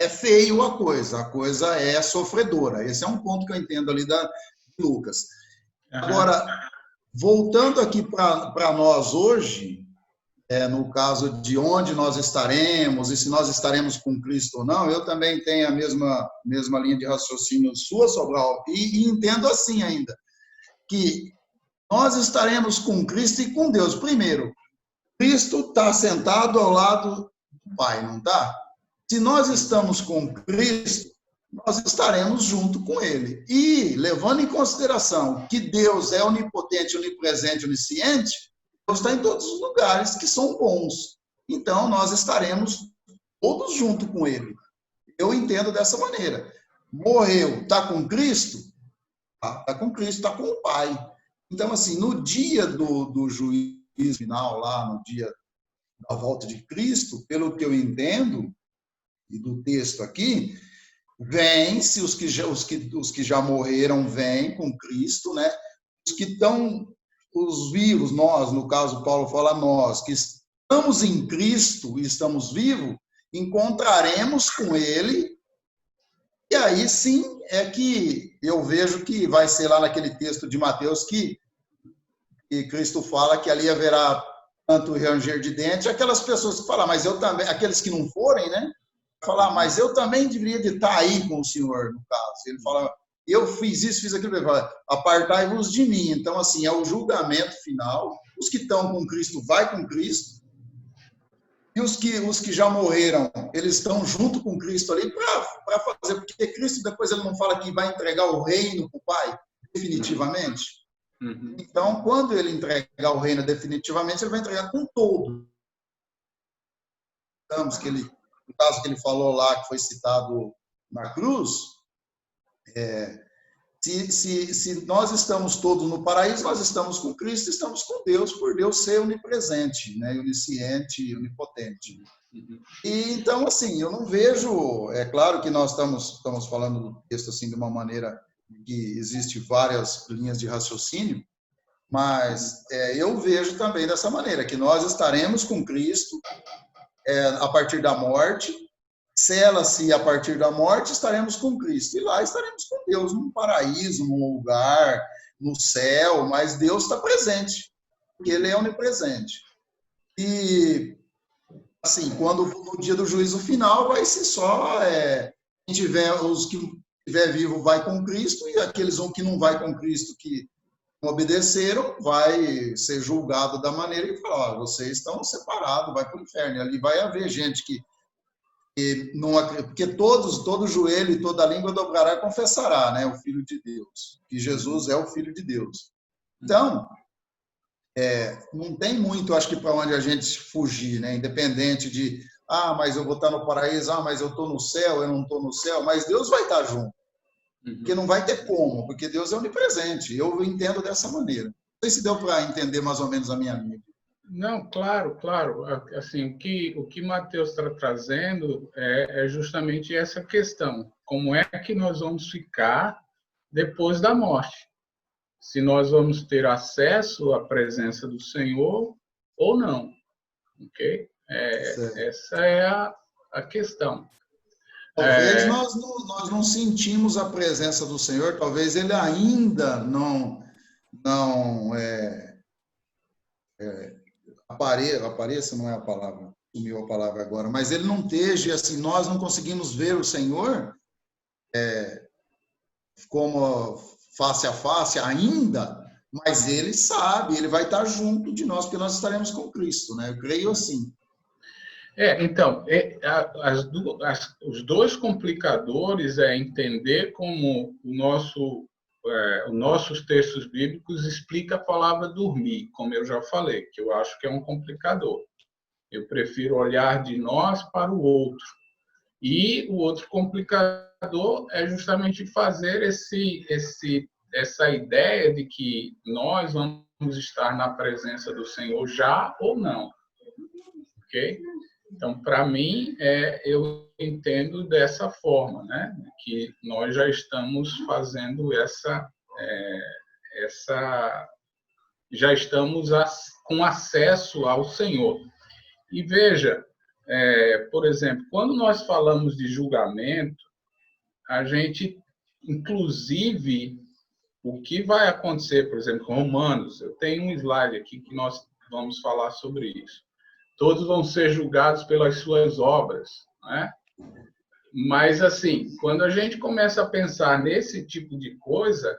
é feio a coisa é sofredora. Esse é um ponto que eu entendo ali da Lucas. Agora, voltando aqui para nós hoje, no caso de onde nós estaremos e se nós estaremos com Cristo ou não, eu também tenho a mesma linha de raciocínio sua, Sobral, e entendo assim ainda, que nós estaremos com Cristo e com Deus. Primeiro, Cristo está sentado ao lado do Pai, não está? Se nós estamos com Cristo, nós estaremos junto com Ele. E, levando em consideração que Deus é onipotente, onipresente, onisciente, Deus está em todos os lugares que são bons. Então, nós estaremos todos junto com Ele. Eu entendo dessa maneira. Morreu, está com Cristo? Está com Cristo, está com o Pai. Então, assim, no dia do juízo final, lá no dia da volta de Cristo, pelo que eu entendo, e do texto aqui, vem-se os que já morreram, vêm com Cristo, né? Os que estão, os vivos, nós, no caso, Paulo fala nós, que estamos em Cristo e estamos vivos, encontraremos com Ele, e aí sim é que eu vejo que vai ser lá naquele texto de Mateus que Cristo fala que ali haverá tanto ranger de dentes, aquelas pessoas que falam, mas eu também, aqueles que não forem, né? Falar, mas eu também deveria de estar aí com o Senhor, no caso. Ele fala, eu fiz isso, fiz aquilo, ele fala, apartai-vos de mim. Então, assim, é o julgamento final. Os que estão com Cristo, vai com Cristo. E os que já morreram, eles estão junto com Cristo ali para fazer, porque Cristo depois ele não fala que vai entregar o reino para o Pai, definitivamente. Então, quando ele entregar o reino definitivamente, ele vai entregar com todo. Que ele, no caso que ele falou lá, que foi citado na cruz, se nós estamos todos no paraíso, nós estamos com Cristo, estamos com Deus, por Deus ser onipresente, né? Onisciente, onipotente. E, então, assim, eu não vejo... É claro que nós estamos falando do texto assim, de uma maneira que existe várias linhas de raciocínio, mas eu vejo também dessa maneira, que nós estaremos com Cristo a partir da morte, sela-se a partir da morte, estaremos com Cristo. E lá estaremos com Deus, num paraíso, num lugar, no céu, mas Deus está presente, porque Ele é onipresente. E, assim, quando no dia do juízo final, vai ser só, quem tiver, os que estiver vivo vai com Cristo, e aqueles que não vai com Cristo, que não obedeceram, vai ser julgado da maneira que fala, vocês estão separados, vai para o inferno. E ali vai haver gente que não, porque todo joelho e toda língua dobrará e confessará, né, o Filho de Deus, que Jesus é o Filho de Deus. Então, não tem muito, acho que, para onde a gente fugir, né, independente de, mas eu vou estar no paraíso, mas eu estou no céu, eu não estou no céu, mas Deus vai estar junto, porque não vai ter como, porque Deus é onipresente, eu entendo dessa maneira. Não sei se deu para entender mais ou menos a minha linha. Não, claro, claro. Assim, o que Mateus está trazendo é justamente essa questão. Como é que nós vamos ficar depois da morte? Se nós vamos ter acesso à presença do Senhor ou não, ok? Essa é a questão. Talvez nós não sentimos a presença do Senhor, talvez ele ainda não apareça, não é a palavra, sumiu a palavra agora, mas ele não esteja, assim, nós não conseguimos ver o Senhor como face a face ainda, mas ele sabe, ele vai estar junto de nós, porque nós estaremos com Cristo, né? Eu creio assim. Então, os dois complicadores é entender como os nossos textos bíblicos explica a palavra dormir, como eu já falei, que eu acho que é um complicador. Eu prefiro olhar de nós para o outro. E o outro complicador é justamente fazer essa ideia de que nós vamos estar na presença do Senhor já ou não. Ok? Então, para mim, eu entendo dessa forma, né? Que nós já estamos fazendo já estamos com acesso ao Senhor. E veja, por exemplo, quando nós falamos de julgamento, a gente, inclusive, o que vai acontecer, por exemplo, com Romanos, eu tenho um slide aqui que nós vamos falar sobre isso. Todos vão ser julgados pelas suas obras, né? Mas, assim, quando a gente começa a pensar nesse tipo de coisa,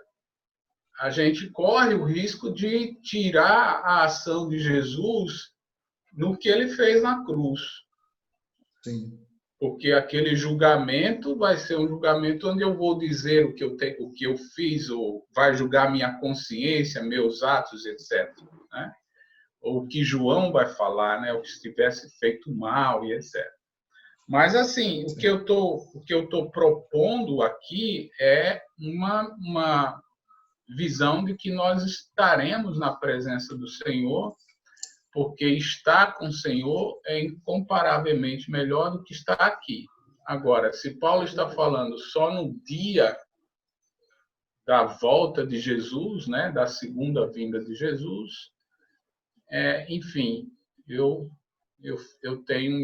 a gente corre o risco de tirar a ação de Jesus no que ele fez na cruz. Sim. Porque aquele julgamento vai ser um julgamento onde eu vou dizer o que eu fiz, ou vai julgar minha consciência, meus atos, etc., né? Ou o que João vai falar, né? O que se tivesse feito mal e etc. Mas, assim, o que eu tô propondo aqui é uma visão de que nós estaremos na presença do Senhor, porque estar com o Senhor é incomparavelmente melhor do que estar aqui. Agora, se Paulo está falando só no dia da volta de Jesus, né, da segunda vinda de Jesus, enfim, eu tenho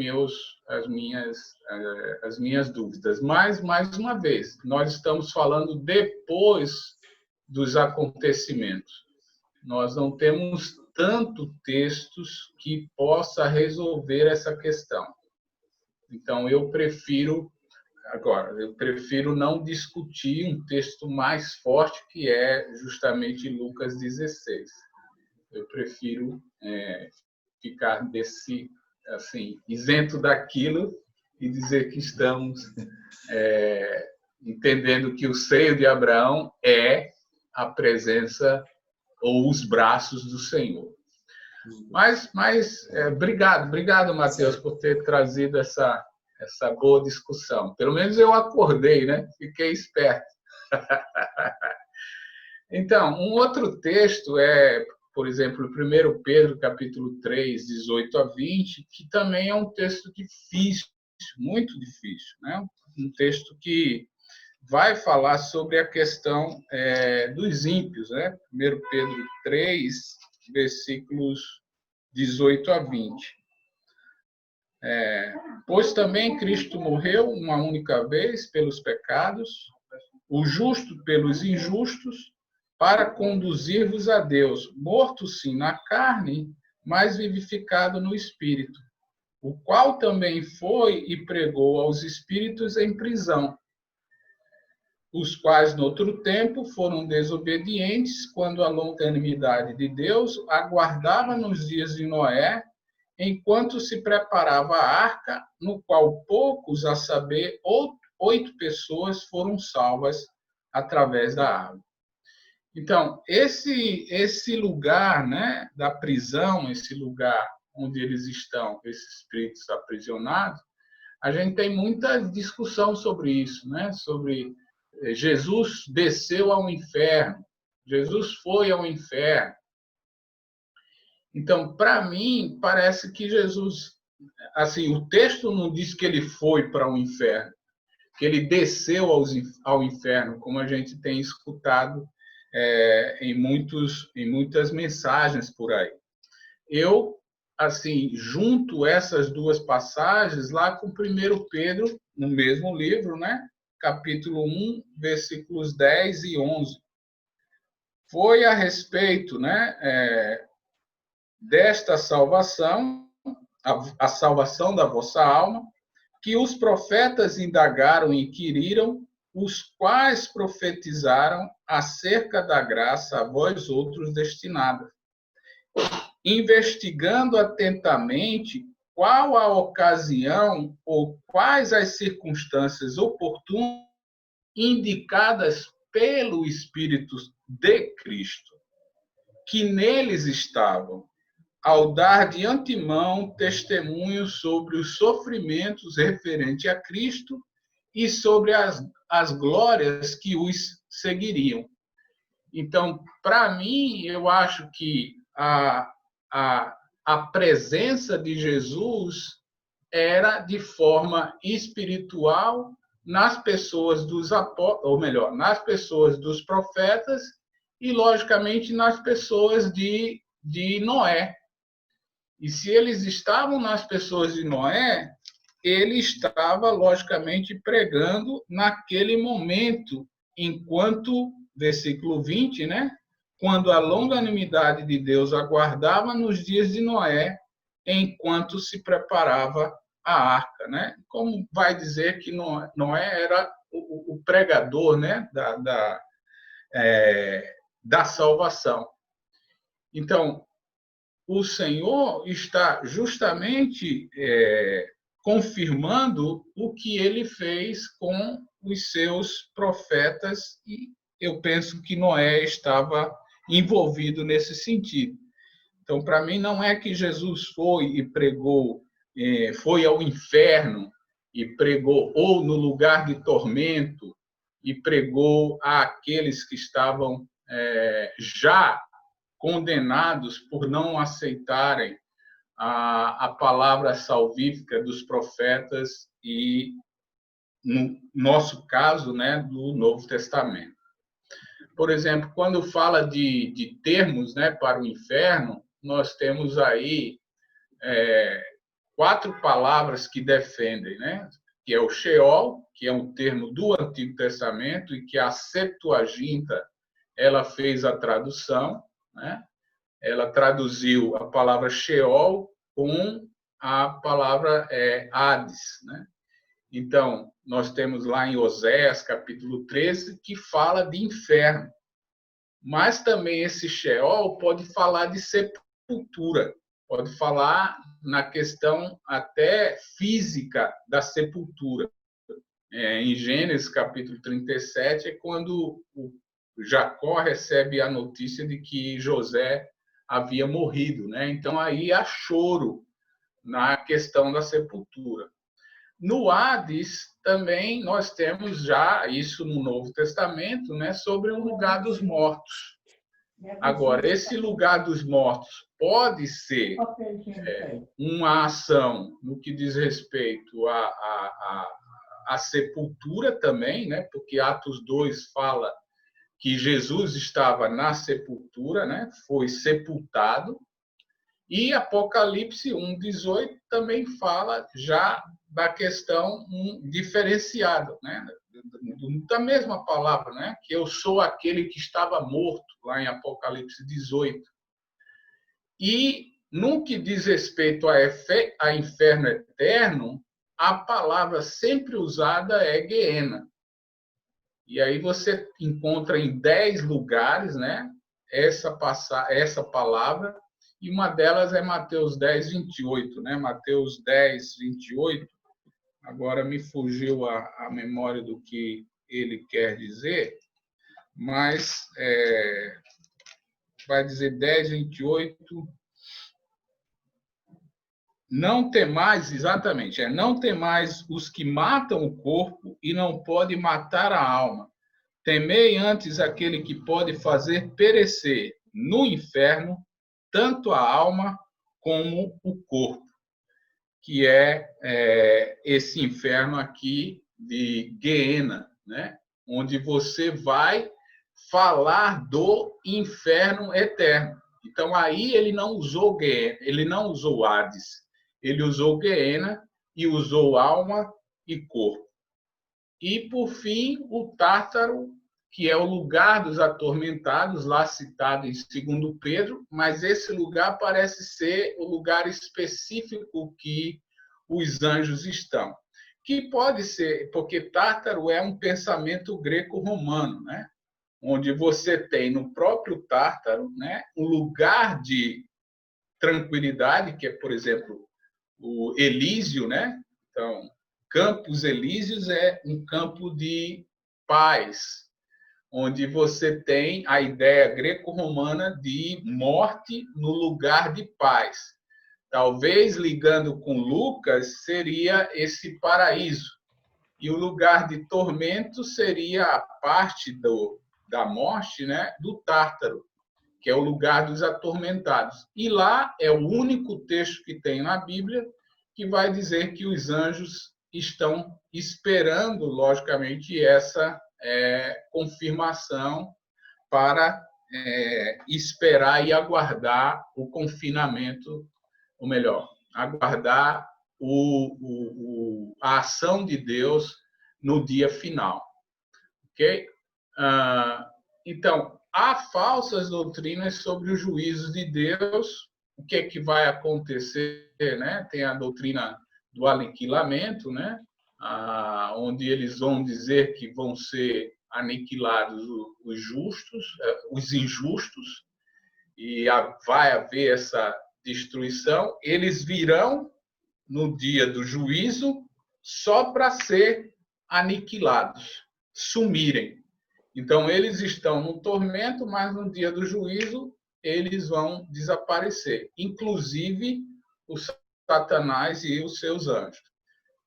as minhas dúvidas. Mas, mais uma vez, nós estamos falando depois dos acontecimentos. Nós não temos tanto textos que possa resolver essa questão. Então, eu prefiro não discutir um texto mais forte, que é justamente Lucas 16. Eu prefiro ficar isento daquilo e dizer que estamos entendendo que o seio de Abraão é a presença ou os braços do Senhor. Mas obrigado, Mateus, por ter trazido essa boa discussão. Pelo menos eu acordei, né? Fiquei esperto. Então, um outro texto por exemplo, 1 Pedro, capítulo 3, 18 a 20, que também é um texto difícil, muito difícil, né? Um texto que vai falar sobre a questão dos ímpios, né? 1 Pedro 3, versículos 18 a 20. Pois também Cristo morreu uma única vez pelos pecados, o justo pelos injustos, para conduzir-vos a Deus, morto sim na carne, mas vivificado no Espírito, o qual também foi e pregou aos espíritos em prisão, os quais, no outro tempo, foram desobedientes, quando a longanimidade de Deus aguardava nos dias de Noé, enquanto se preparava a arca, no qual poucos, a saber, 8 pessoas foram salvas através da água. Então, esse lugar, né, da prisão, esse lugar onde eles estão, esses espíritos aprisionados, a gente tem muita discussão sobre isso, né? Sobre Jesus desceu ao inferno, Jesus foi ao inferno. Então, para mim, parece que Jesus, assim, o texto não diz que ele foi para o inferno, que ele desceu ao inferno, como a gente tem escutado em muitas mensagens por aí. Eu, assim, junto essas duas passagens lá com 1 Pedro, no mesmo livro, né? Capítulo 1, versículos 10 e 11. Foi a respeito, né, desta salvação, a salvação da vossa alma, que os profetas indagaram e inquiriram, os quais profetizaram acerca da graça a vós outros destinada, investigando atentamente qual a ocasião ou quais as circunstâncias oportunas indicadas pelo Espírito de Cristo, que neles estavam, ao dar de antemão testemunho sobre os sofrimentos referentes a Cristo e sobre as glórias que os seguiriam. Então, para mim, eu acho que a presença de Jesus era de forma espiritual nas pessoas dos apóstolos, ou melhor, nas pessoas dos profetas e, logicamente, nas pessoas de Noé. E se eles estavam nas pessoas de Noé, ele estava, logicamente, pregando naquele momento, enquanto, versículo 20, né? Quando a longanimidade de Deus aguardava nos dias de Noé, enquanto se preparava a arca, né? Como vai dizer que Noé era o pregador, né? Da salvação. Então, o Senhor está justamente confirmando o que ele fez com os seus profetas, e eu penso que Noé estava envolvido nesse sentido. Então, para mim, não é que Jesus foi e pregou, foi ao inferno e pregou, ou no lugar de tormento, e pregou àqueles que estavam já condenados por não aceitarem a palavra salvífica dos profetas e, no nosso caso, né, do Novo Testamento. Por exemplo, quando fala de termos, né, para o inferno, nós temos aí 4 palavras que defendem, né, que é o Sheol, que é um termo do Antigo Testamento e que a Septuaginta ela fez a tradução, né? Ela traduziu a palavra Sheol com a palavra Hades, né? Então, nós temos lá em Oséias, capítulo 13, que fala de inferno. Mas também esse Sheol pode falar de sepultura, pode falar na questão até física da sepultura. Em Gênesis, capítulo 37, é quando Jacó recebe a notícia de que José havia morrido, né? Então, aí há choro na questão da sepultura. No Hades, também nós temos já isso no Novo Testamento, né? Sobre o lugar dos mortos. Agora, esse lugar dos mortos pode ser uma ação no que diz respeito à sepultura também, né? Porque Atos 2 fala que Jesus estava na sepultura, né? Foi sepultado. E Apocalipse 1:18 também fala já da questão diferenciada, né? Da mesma palavra, né? Que eu sou aquele que estava morto, lá em Apocalipse 18. E no que diz respeito a inferno eterno, a palavra sempre usada é Guiena. E aí você encontra em 10 lugares, né, essa palavra, e uma delas é Mateus 10:28, né? Mateus 10:28. Agora me fugiu a memória do que ele quer dizer, mas vai dizer 10:28. Não temais, exatamente, não temais os que matam o corpo e não podem matar a alma. Temei antes aquele que pode fazer perecer no inferno tanto a alma como o corpo, que é esse inferno aqui de Gehenna, né? Onde você vai falar do inferno eterno. Então, aí ele não usou Gehenna, ele não usou Hades, ele usou Gehenna e usou alma e corpo. E, por fim, o Tártaro, que é o lugar dos atormentados, lá citado em 2 Pedro, mas esse lugar parece ser o lugar específico que os anjos estão. Que pode ser, porque Tártaro é um pensamento greco-romano, né? Onde você tem no próprio Tártaro, né, um lugar de tranquilidade, que é, por exemplo, o Elísio, né? Então, Campos Elíseos é um campo de paz, onde você tem a ideia greco-romana de morte no lugar de paz. Talvez, ligando com Lucas, seria esse paraíso. E o lugar de tormento seria a parte da morte, né, do Tártaro, que é o lugar dos atormentados. E lá é o único texto que tem na Bíblia que vai dizer que os anjos estão esperando, logicamente, essa confirmação para esperar e aguardar o confinamento, ou melhor, aguardar a ação de Deus no dia final. Ok? Então, há falsas doutrinas sobre os juízos de Deus. O que é que vai acontecer, né? Tem a doutrina do aniquilamento, né? Onde eles vão dizer que vão ser aniquilados os justos, os injustos, e vai haver essa destruição. Eles virão no dia do juízo só para ser aniquilados, sumirem. Então, eles estão no tormento, mas no dia do juízo eles vão desaparecer, inclusive o Satanás e os seus anjos.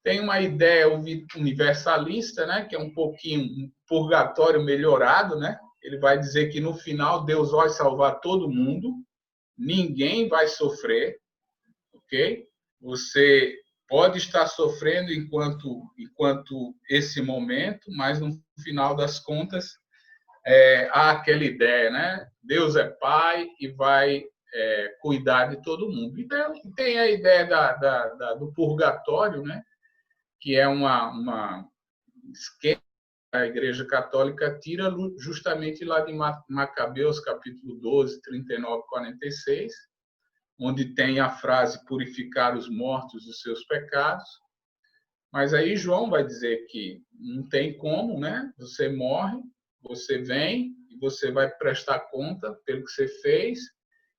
Tem uma ideia universalista, né, que é um pouquinho um purgatório melhorado, né? Ele vai dizer que no final Deus vai salvar todo mundo, ninguém vai sofrer, ok? Você pode estar sofrendo enquanto esse momento, mas no final das contas há aquela ideia, né? Deus é Pai e vai cuidar de todo mundo. Então, tem a ideia do purgatório, né? Que é uma esquema que a Igreja Católica tira justamente lá de Macabeus, capítulo 12, 39, 46, onde tem a frase purificar os mortos dos seus pecados. Mas aí João vai dizer que não tem como, né? Você morre, você vem e você vai prestar conta pelo que você fez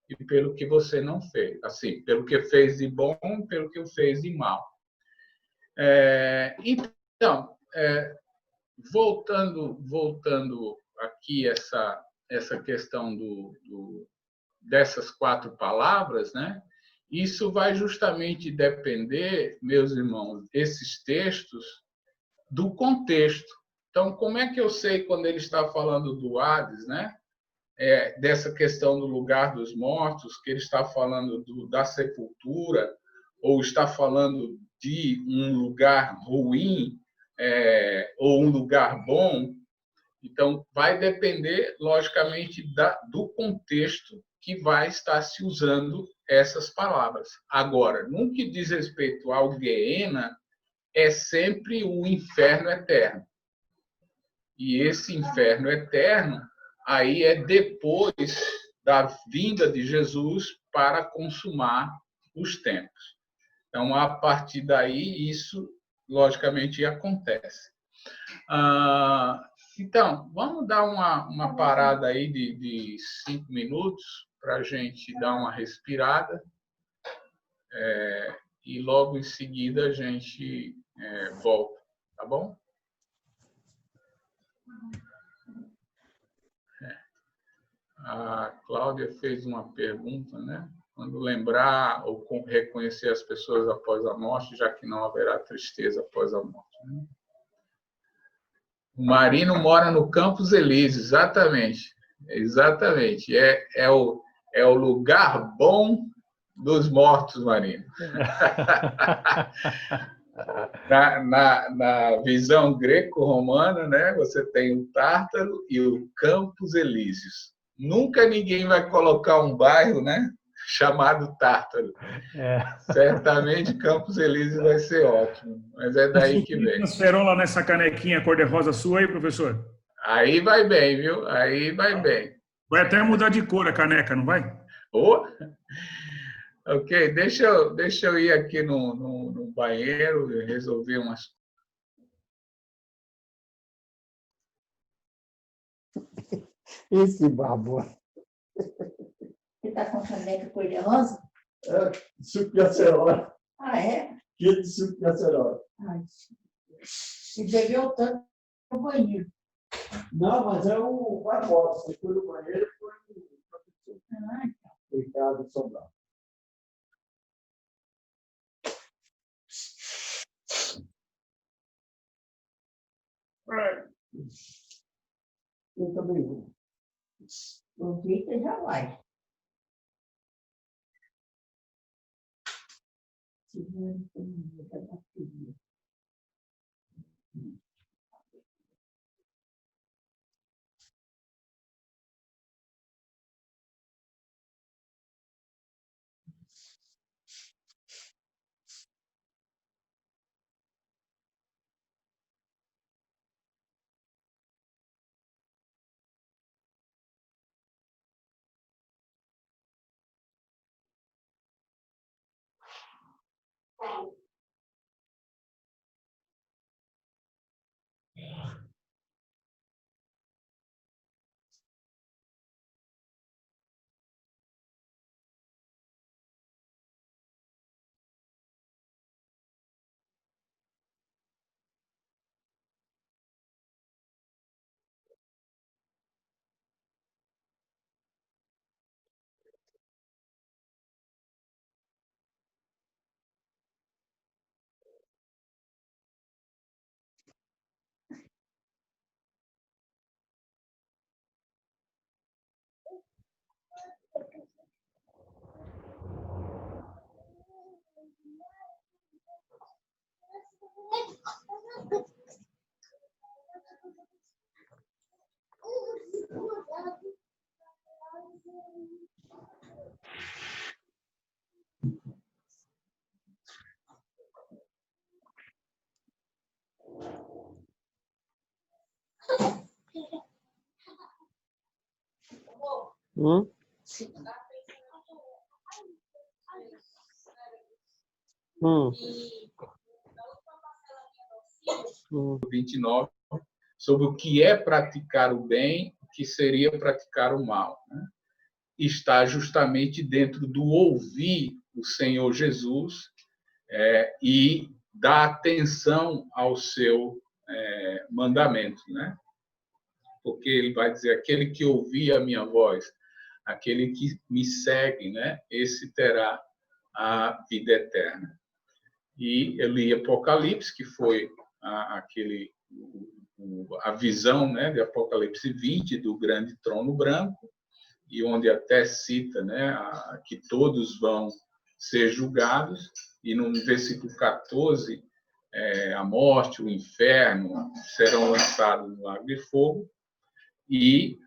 e pelo que você não fez. Assim, pelo que fez de bom, pelo que fez de mal. Então, voltando aqui essa questão dessas 4 palavras, né? Isso vai justamente depender, meus irmãos, esses textos, do contexto. Então, como é que eu sei quando ele está falando do Hades, né? Dessa questão do lugar dos mortos, que ele está falando da sepultura, ou está falando de um lugar ruim, ou um lugar bom? Então, vai depender, logicamente, do contexto que vai estar se usando essas palavras. Agora, no que diz respeito ao Gehenna, é sempre o inferno eterno. E esse inferno eterno, aí é depois da vinda de Jesus para consumar os tempos. Então, a partir daí, isso, logicamente, acontece. Então, vamos dar uma parada aí de 5 minutos para a gente dar uma respirada. E logo em seguida a gente volta, tá bom? A Cláudia fez uma pergunta, né? Quando lembrar ou reconhecer as pessoas após a morte, já que não haverá tristeza após a morte, né? O Marino mora no Campos Elíseos, exatamente. Exatamente. é o lugar bom dos mortos marinhos. Na visão greco-romana, né, você tem o Tártaro e o Campos Elíseos. Nunca ninguém vai colocar um bairro, né, chamado Tártaro. Certamente Campos Elíseos vai ser ótimo, mas é daí que vem. Acerola nessa canequinha cor-de-rosa sua aí, professor? Aí vai bem, viu? Aí vai bem. Vai até mudar de cor a caneca, não vai? Oh. Ok, deixa eu ir aqui no banheiro e resolver umas... Esse baboso. Você está com caneca cor-de-rosa? É, suco de acerola. Ah, é? Que de suco de acerola. Ai, e bebeu tanto no banheiro. Não, mas é o Barbosa. Você foi no banheiro e foi o professor. Ah, tá. Ricardo Sobral. Eu também vou. O Vitor já vai. No 29, sobre o que é praticar o bem, o que seria praticar o mal, né? Está justamente dentro do ouvir o Senhor Jesus e dar atenção ao seu mandamento, né? Porque ele vai dizer, aquele que ouvir a minha voz, aquele que me segue, né? Esse terá a vida eterna. E eu li Apocalipse, que foi a visão, né, de Apocalipse 20, do grande trono branco, e onde até cita, né, que todos vão ser julgados, e no versículo 14, a morte, o inferno serão lançados no lago de fogo, e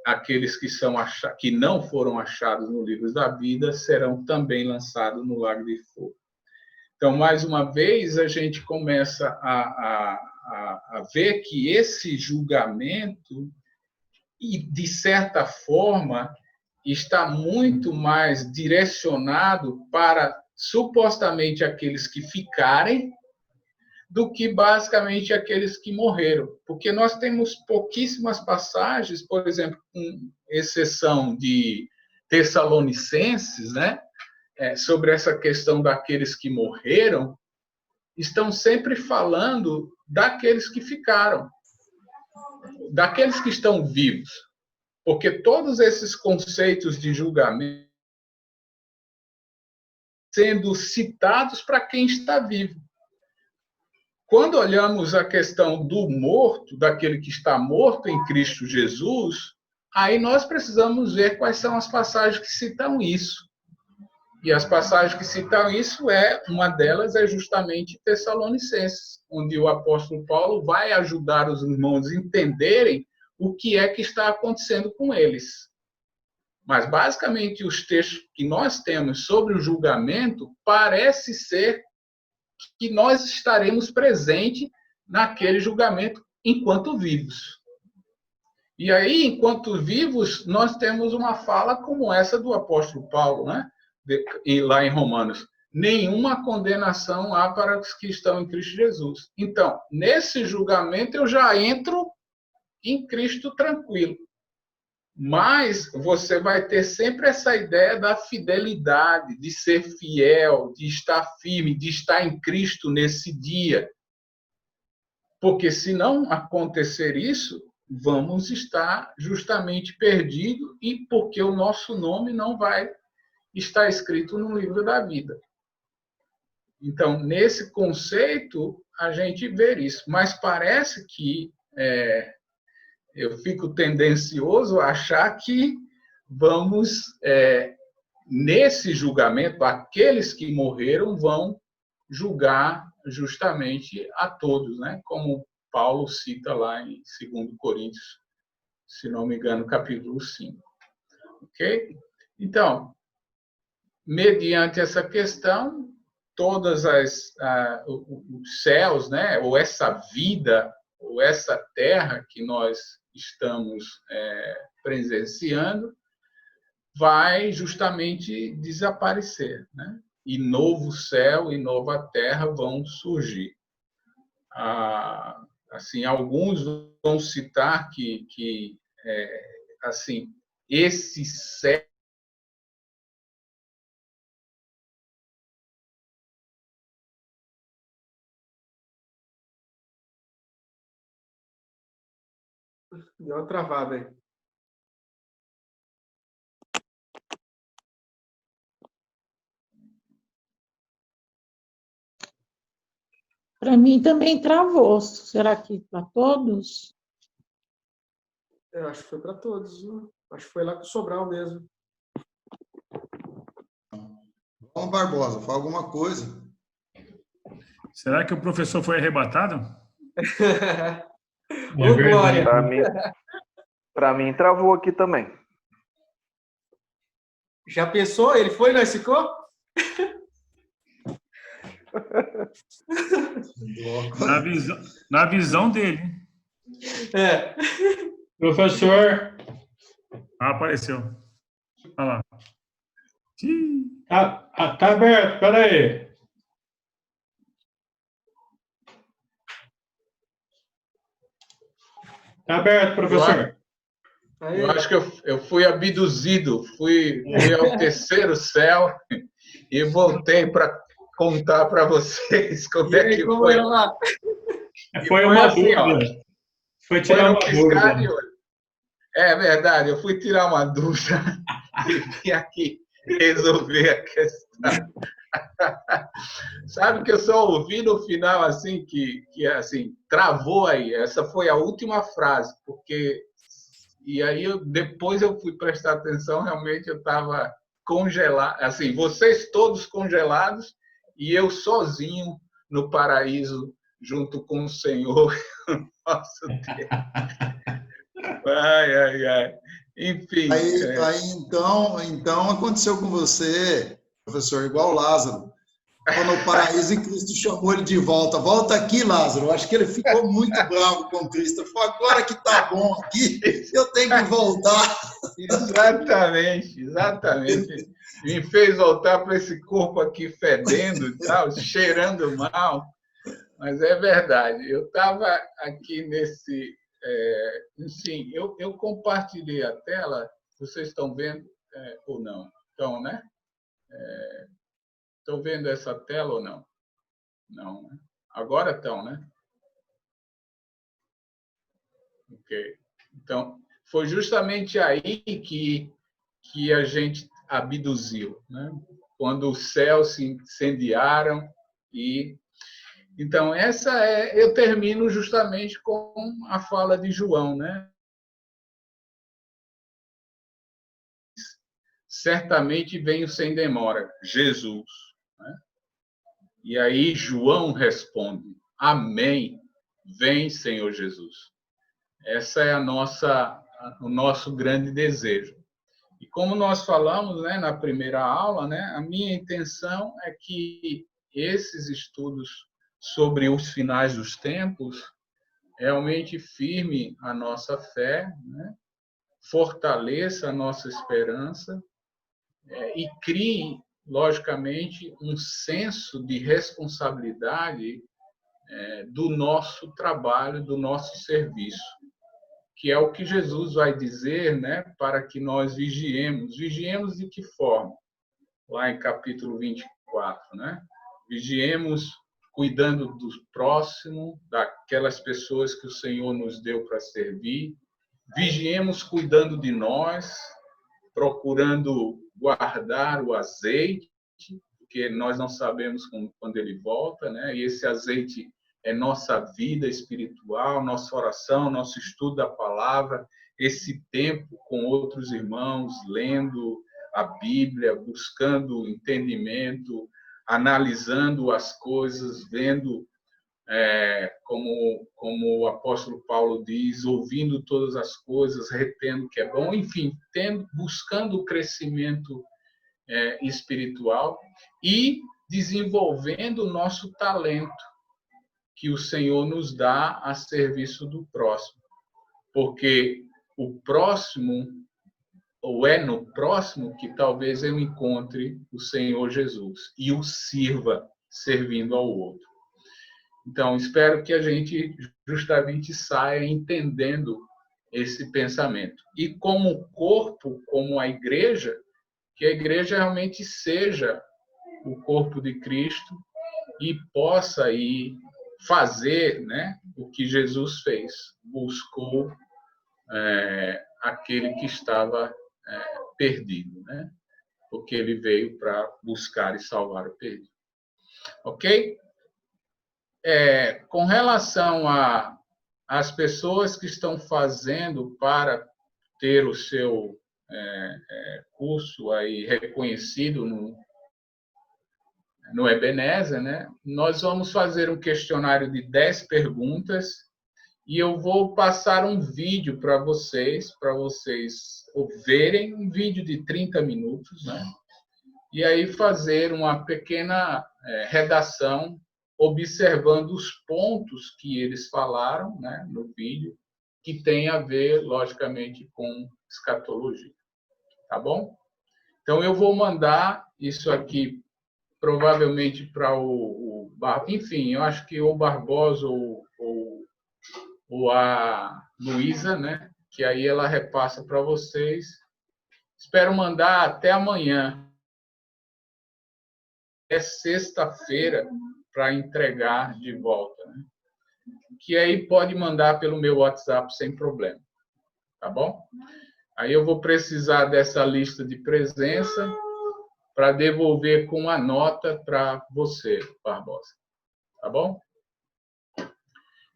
aqueles que não foram achados no livro da vida serão também lançados no lago de fogo. Então, mais uma vez, a gente começa a ver que esse julgamento, de certa forma, está muito mais direcionado para, supostamente, aqueles que ficarem, do que, basicamente, aqueles que morreram. Porque nós temos pouquíssimas passagens, por exemplo, com exceção de Tessalonicenses, né? Sobre essa questão daqueles que morreram, estão sempre falando daqueles que ficaram, daqueles que estão vivos, porque todos esses conceitos de julgamento sendo citados para quem está vivo. Quando olhamos a questão do morto, daquele que está morto em Cristo Jesus, aí nós precisamos ver quais são as passagens que citam isso. E as passagens que citam isso, uma delas é justamente Tessalonicenses, onde o apóstolo Paulo vai ajudar os irmãos a entenderem o que é que está acontecendo com eles. Mas, basicamente, os textos que nós temos sobre o julgamento parece ser que nós estaremos presentes naquele julgamento enquanto vivos. E aí, enquanto vivos, nós temos uma fala como essa do apóstolo Paulo, né? E lá em Romanos. Nenhuma condenação há para os que estão em Cristo Jesus. Então, nesse julgamento, eu já entro em Cristo tranquilo. Mas você vai ter sempre essa ideia da fidelidade, de ser fiel, de estar firme, de estar em Cristo nesse dia. Porque se não acontecer isso, vamos estar justamente perdidos e porque o nosso nome não vai estar escrito no livro da vida. Então, nesse conceito, a gente vê isso. Mas parece que eu fico tendencioso a achar que vamos, nesse julgamento, aqueles que morreram vão julgar justamente a todos, né? Como Paulo cita lá em 2 Coríntios, se não me engano, capítulo 5. Ok? Então, mediante essa questão, todas os céus, né? Ou essa vida, ou essa terra que nós estamos presenciando, vai justamente desaparecer, né? E novo céu e nova terra vão surgir. Assim, alguns vão citar que assim, esse céu Deu uma travada aí. Para mim também travou. Será que para todos? Eu acho que foi para todos, viu? Acho que foi lá com o Sobral mesmo. Vamos, Barbosa, fala alguma coisa. Será que o professor foi arrebatado? Ô, Glória! Para mim, travou aqui também. Já pensou? Ele foi e nós ficou? Na visão dele. É. Professor, Apareceu. Olha lá. tá aberto, espera aí. Tá aberto, professor. Eu acho que eu fui abduzido, fui ao terceiro céu e voltei para contar para vocês como é que foi. Lá? Foi uma dúvida. Foi tirar uma dúvida. É verdade, eu fui tirar uma dúvida e vim aqui resolver a questão. Sabe que eu só ouvi no final assim que assim travou aí. Essa foi a última frase, porque e aí depois eu fui prestar atenção, realmente eu estava congelado, assim, vocês todos congelados e eu sozinho no paraíso junto com o Senhor. Nosso Deus. Ai. Enfim. Aí então aconteceu com você, professor, igual Lázaro. Quando o paraíso e Cristo chamou ele de volta. Volta aqui, Lázaro. Eu acho que ele ficou muito bravo com Cristo. Ele falou, agora que tá bom aqui, eu tenho que voltar. Exatamente. Me fez voltar para esse corpo aqui fedendo e tal, cheirando mal. Mas é verdade. Eu estava aqui nesse... enfim, eu compartilhei a tela. Vocês estão vendo ou não? Então, né? Estão vendo essa tela ou não? Não, né? Agora estão, né? Ok. Então, foi justamente aí que a gente abduziu, né? Quando os céus se incendiaram e... Então, eu termino justamente com a fala de João, né? certamente venho sem demora, Jesus. Né? E aí João responde, amém, vem, Senhor Jesus. Essa é o nosso grande desejo. E como nós falamos, né, na primeira aula, né, a minha intenção é que esses estudos sobre os finais dos tempos realmente firme a nossa fé, né, fortaleça a nossa esperança e crie, logicamente, um senso de responsabilidade do nosso trabalho, do nosso serviço, que é o que Jesus vai dizer, né, para que nós vigiemos. Vigiemos de que forma? Lá em capítulo 24, né? Vigiemos cuidando do próximo, daquelas pessoas que o Senhor nos deu para servir. Vigiemos cuidando de nós, procurando guardar o azeite, porque nós não sabemos quando ele volta, né? E esse azeite é nossa vida espiritual, nossa oração, nosso estudo da palavra, esse tempo com outros irmãos, lendo a Bíblia, buscando entendimento, analisando as coisas, vendo, como o apóstolo Paulo diz, ouvindo todas as coisas, retendo o que é bom, enfim, buscando o crescimento espiritual e desenvolvendo o nosso talento, que o Senhor nos dá a serviço do próximo. Porque o próximo, ou é no próximo, que talvez eu encontre o Senhor Jesus e o sirva servindo ao outro. Então, espero que a gente justamente saia entendendo esse pensamento. E como corpo, como a igreja, que a igreja realmente seja o corpo de Cristo e possa ir fazer, né, o que Jesus fez, buscou aquele que estava perdido, né? Porque ele veio para buscar e salvar o perdido. Ok? Com relação às pessoas que estão fazendo para ter o seu curso aí reconhecido no Ebenezer, né? Nós vamos fazer um questionário de 10 perguntas e eu vou passar um vídeo para vocês verem, um vídeo de 30 minutos, né? E aí fazer uma pequena redação observando os pontos que eles falaram, né, no vídeo, que tem a ver, logicamente, com escatologia. Tá bom? Então, eu vou mandar isso aqui provavelmente para enfim, eu acho que o Barbosa ou a Luísa, né? Que aí ela repassa para vocês. Espero mandar até amanhã. É sexta-feira para entregar de volta, né? Que aí pode mandar pelo meu WhatsApp sem problema. Tá bom? Aí eu vou precisar dessa lista de presença para devolver com a nota para você, Barbosa. Tá bom?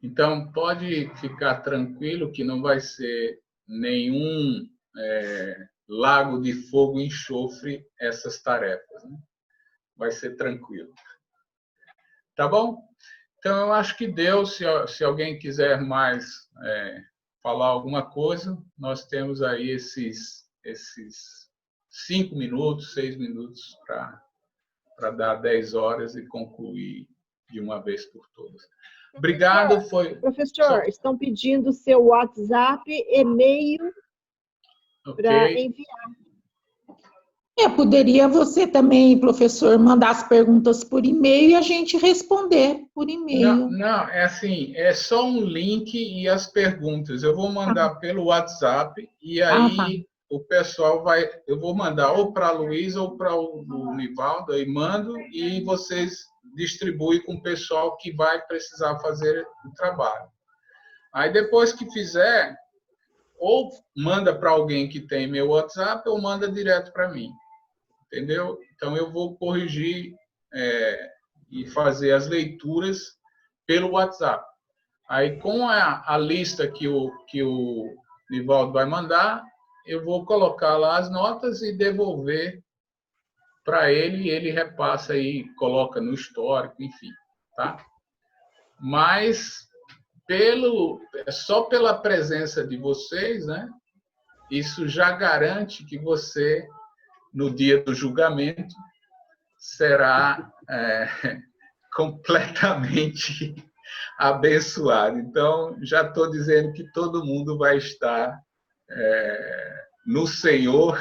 Então, pode ficar tranquilo que não vai ser nenhum lago de fogo e enxofre essas tarefas, né? Vai ser tranquilo. Tá bom? Então, eu acho que deu. Se alguém quiser mais falar alguma coisa, nós temos aí esses 5 minutos, 6 minutos para dar 10 horas e concluir de uma vez por todas. Obrigado. Professor, estão pedindo seu WhatsApp, e-mail para enviar. Poderia você também, professor, mandar as perguntas por e-mail e a gente responder por e-mail. Não, é assim, é só um link e as perguntas. Eu vou mandar pelo WhatsApp e aí o pessoal eu vou mandar ou para a Luísa ou para o Nivaldo, aí mando e vocês distribuem com o pessoal que vai precisar fazer o trabalho. Aí depois que fizer, ou manda para alguém que tem meu WhatsApp ou manda direto para mim. Entendeu? Então, eu vou corrigir e fazer as leituras pelo WhatsApp. Aí, com a lista que o Nivaldo vai mandar, eu vou colocar lá as notas e devolver para ele, e ele repassa aí, coloca no histórico, enfim, tá? Mas só pela presença de vocês, né? Isso já garante que você, no dia do julgamento, será completamente abençoado. Então, já estou dizendo que todo mundo vai estar no Senhor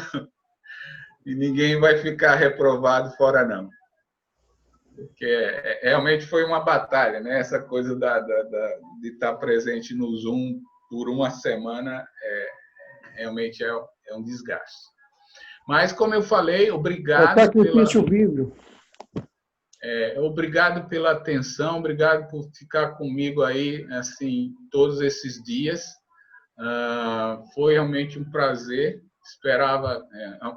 e ninguém vai ficar reprovado fora, não. Porque realmente foi uma batalha, né? Essa coisa de estar presente no Zoom por uma semana realmente é um desgaste. Mas, como eu falei, obrigado obrigado pela atenção, obrigado por ficar comigo aí, assim, todos esses dias. Foi realmente um prazer. Esperava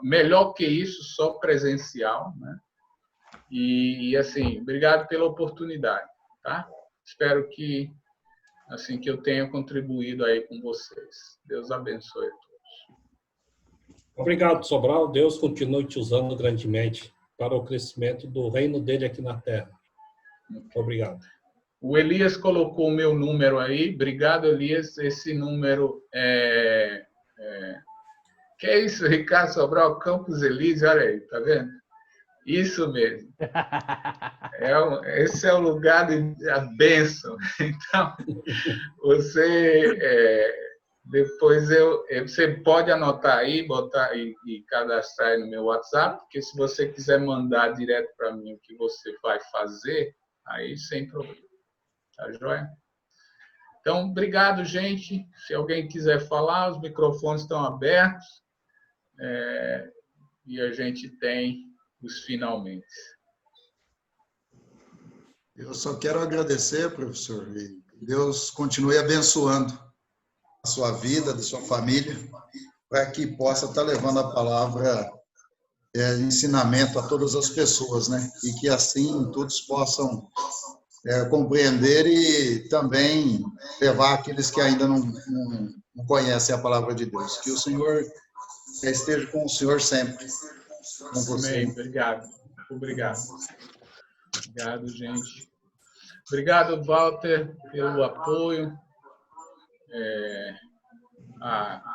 melhor que isso, só presencial, né? E assim, obrigado pela oportunidade, tá? Espero que assim que eu tenha contribuído aí com vocês. Deus abençoe a todos. Obrigado, Sobral. Deus continue te usando grandemente para o crescimento do reino dele aqui na Terra. Obrigado. O Elias colocou o meu número aí. Obrigado, Elias. Esse número que é isso, Ricardo Sobral, Campos Elísio, olha aí, tá vendo? Isso mesmo. Esse é o lugar da bênção. Então, depois você pode anotar aí, botar e cadastrar aí no meu WhatsApp, porque se você quiser mandar direto para mim o que você vai fazer, aí sem problema. Tá joia? Então, obrigado, gente. Se alguém quiser falar, os microfones estão abertos. E a gente tem os finalmente. Eu só quero agradecer, professor, e Deus continue abençoando a sua vida, da sua família, para que possa estar levando a palavra de ensinamento a todas as pessoas, né? E que assim todos possam compreender e também levar aqueles que ainda não conhecem a palavra de Deus. Que o Senhor esteja com o senhor sempre. Com você. Amém. Obrigado. Obrigado, gente. Obrigado, Walter, pelo apoio.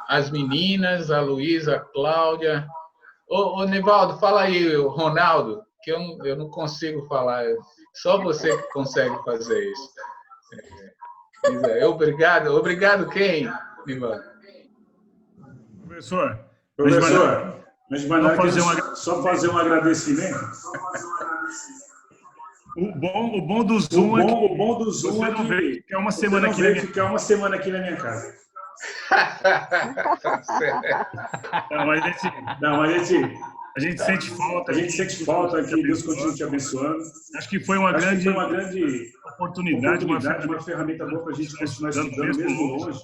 As meninas, a Luísa, a Cláudia. Ô, Nivaldo, fala aí, o Ronaldo, que eu não consigo falar. Só você que consegue fazer isso. Obrigado. Obrigado quem, Nivaldo? Professor, só fazer um agradecimento. O bom do Zoom é que ficar uma semana aqui na minha casa. Não, mas a gente sente falta, que Deus continue te abençoando. Acho que foi uma grande oportunidade, uma ferramenta boa para a gente continuar estudando mesmo longe.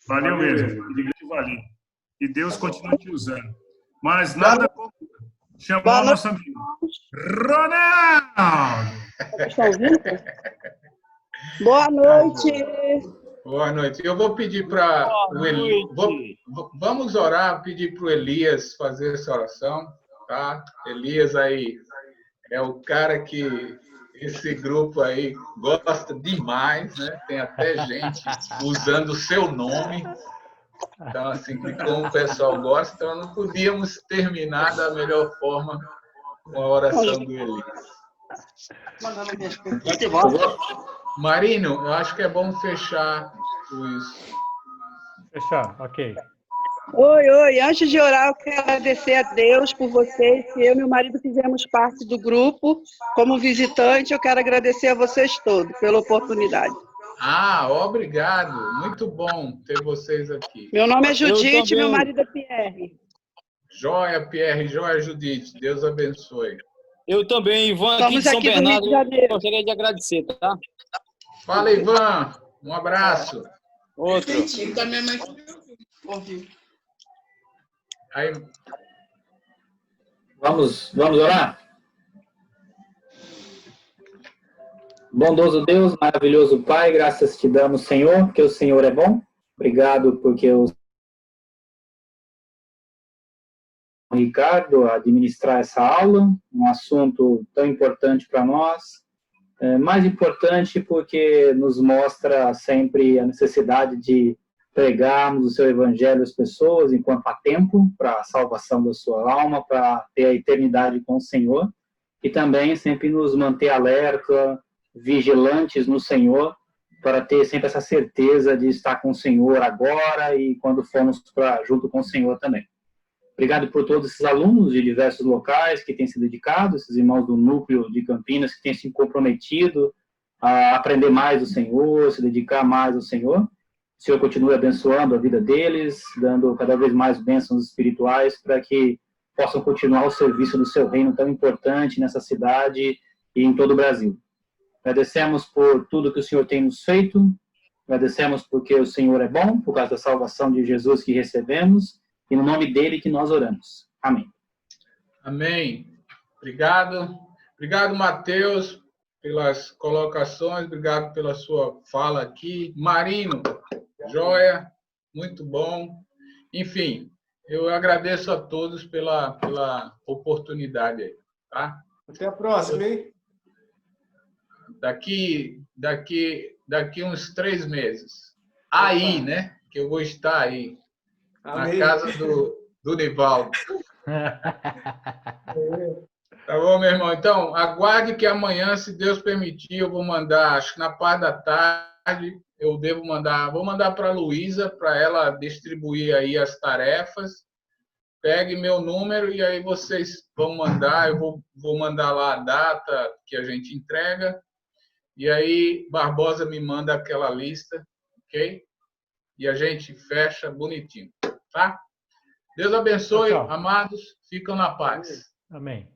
Valeu mesmo, de grande valia. E Deus continue te usando. Mas nada como chamar o nosso amigo Ronaldo. Está ouvindo? Boa noite. Boa noite. Eu vou pedir para o Elias. Vamos orar, pedir para o Elias fazer essa oração, tá? Elias aí é o cara que esse grupo aí gosta demais, né? Tem até gente usando o seu nome. Então, assim, como o pessoal gosta, então não podíamos terminar da melhor forma com a oração do Elias. Marino, eu acho que é bom fechar os... Fechar, ok. Oi. Antes de orar, eu quero agradecer a Deus por vocês, que eu e meu marido fizemos parte do grupo. Como visitante, eu quero agradecer a vocês todos pela oportunidade. Obrigado. Muito bom ter vocês aqui. Meu nome é Judite, meu marido é Pierre. Joia, Pierre. Joia, Judite. Deus abençoe. Eu também, Ivan, aqui de São Bernardo, gostaria de agradecer, tá? Fala, Ivan. Um abraço. Outro. Aí. Vamos orar? Bondoso Deus, maravilhoso Pai, graças te damos, Senhor, porque o Senhor é bom. Obrigado porque o Ricardo a administrar essa aula, um assunto tão importante para nós. Mais importante porque nos mostra sempre a necessidade de pregarmos o seu evangelho às pessoas enquanto há tempo para a salvação da sua alma, para ter a eternidade com o Senhor, e também sempre nos manter alerta, vigilantes no Senhor, para ter sempre essa certeza de estar com o Senhor agora e quando formos junto com o Senhor também. Obrigado por todos esses alunos de diversos locais que têm se dedicado, esses irmãos do núcleo de Campinas que têm se comprometido a aprender mais do Senhor, se dedicar mais ao Senhor. O Senhor continue abençoando a vida deles, dando cada vez mais bênçãos espirituais para que possam continuar o serviço do seu reino tão importante nessa cidade e em todo o Brasil. Agradecemos por tudo que o Senhor tem nos feito, agradecemos porque o Senhor é bom, por causa da salvação de Jesus que recebemos, e no nome dele que nós oramos. Amém. Amém. Obrigado. Obrigado, Mateus, pelas colocações, obrigado pela sua fala aqui. Marino, joia, muito bom. Enfim, eu agradeço a todos pela oportunidade aí, tá? Até a próxima, hein? Daqui uns 3 meses. Aí, né? Que eu vou estar aí. Amém. Na casa do Nivaldo. Tá bom, meu irmão? Então, aguarde que amanhã, se Deus permitir, eu vou mandar, acho que na parte da tarde, vou mandar para a Luísa, para ela distribuir aí as tarefas. Pegue meu número e aí vocês vão mandar, eu vou mandar lá a data que a gente entrega. E aí, Barbosa me manda aquela lista, ok? E a gente fecha bonitinho, tá? Deus abençoe, amados. Ficam na paz. Amém.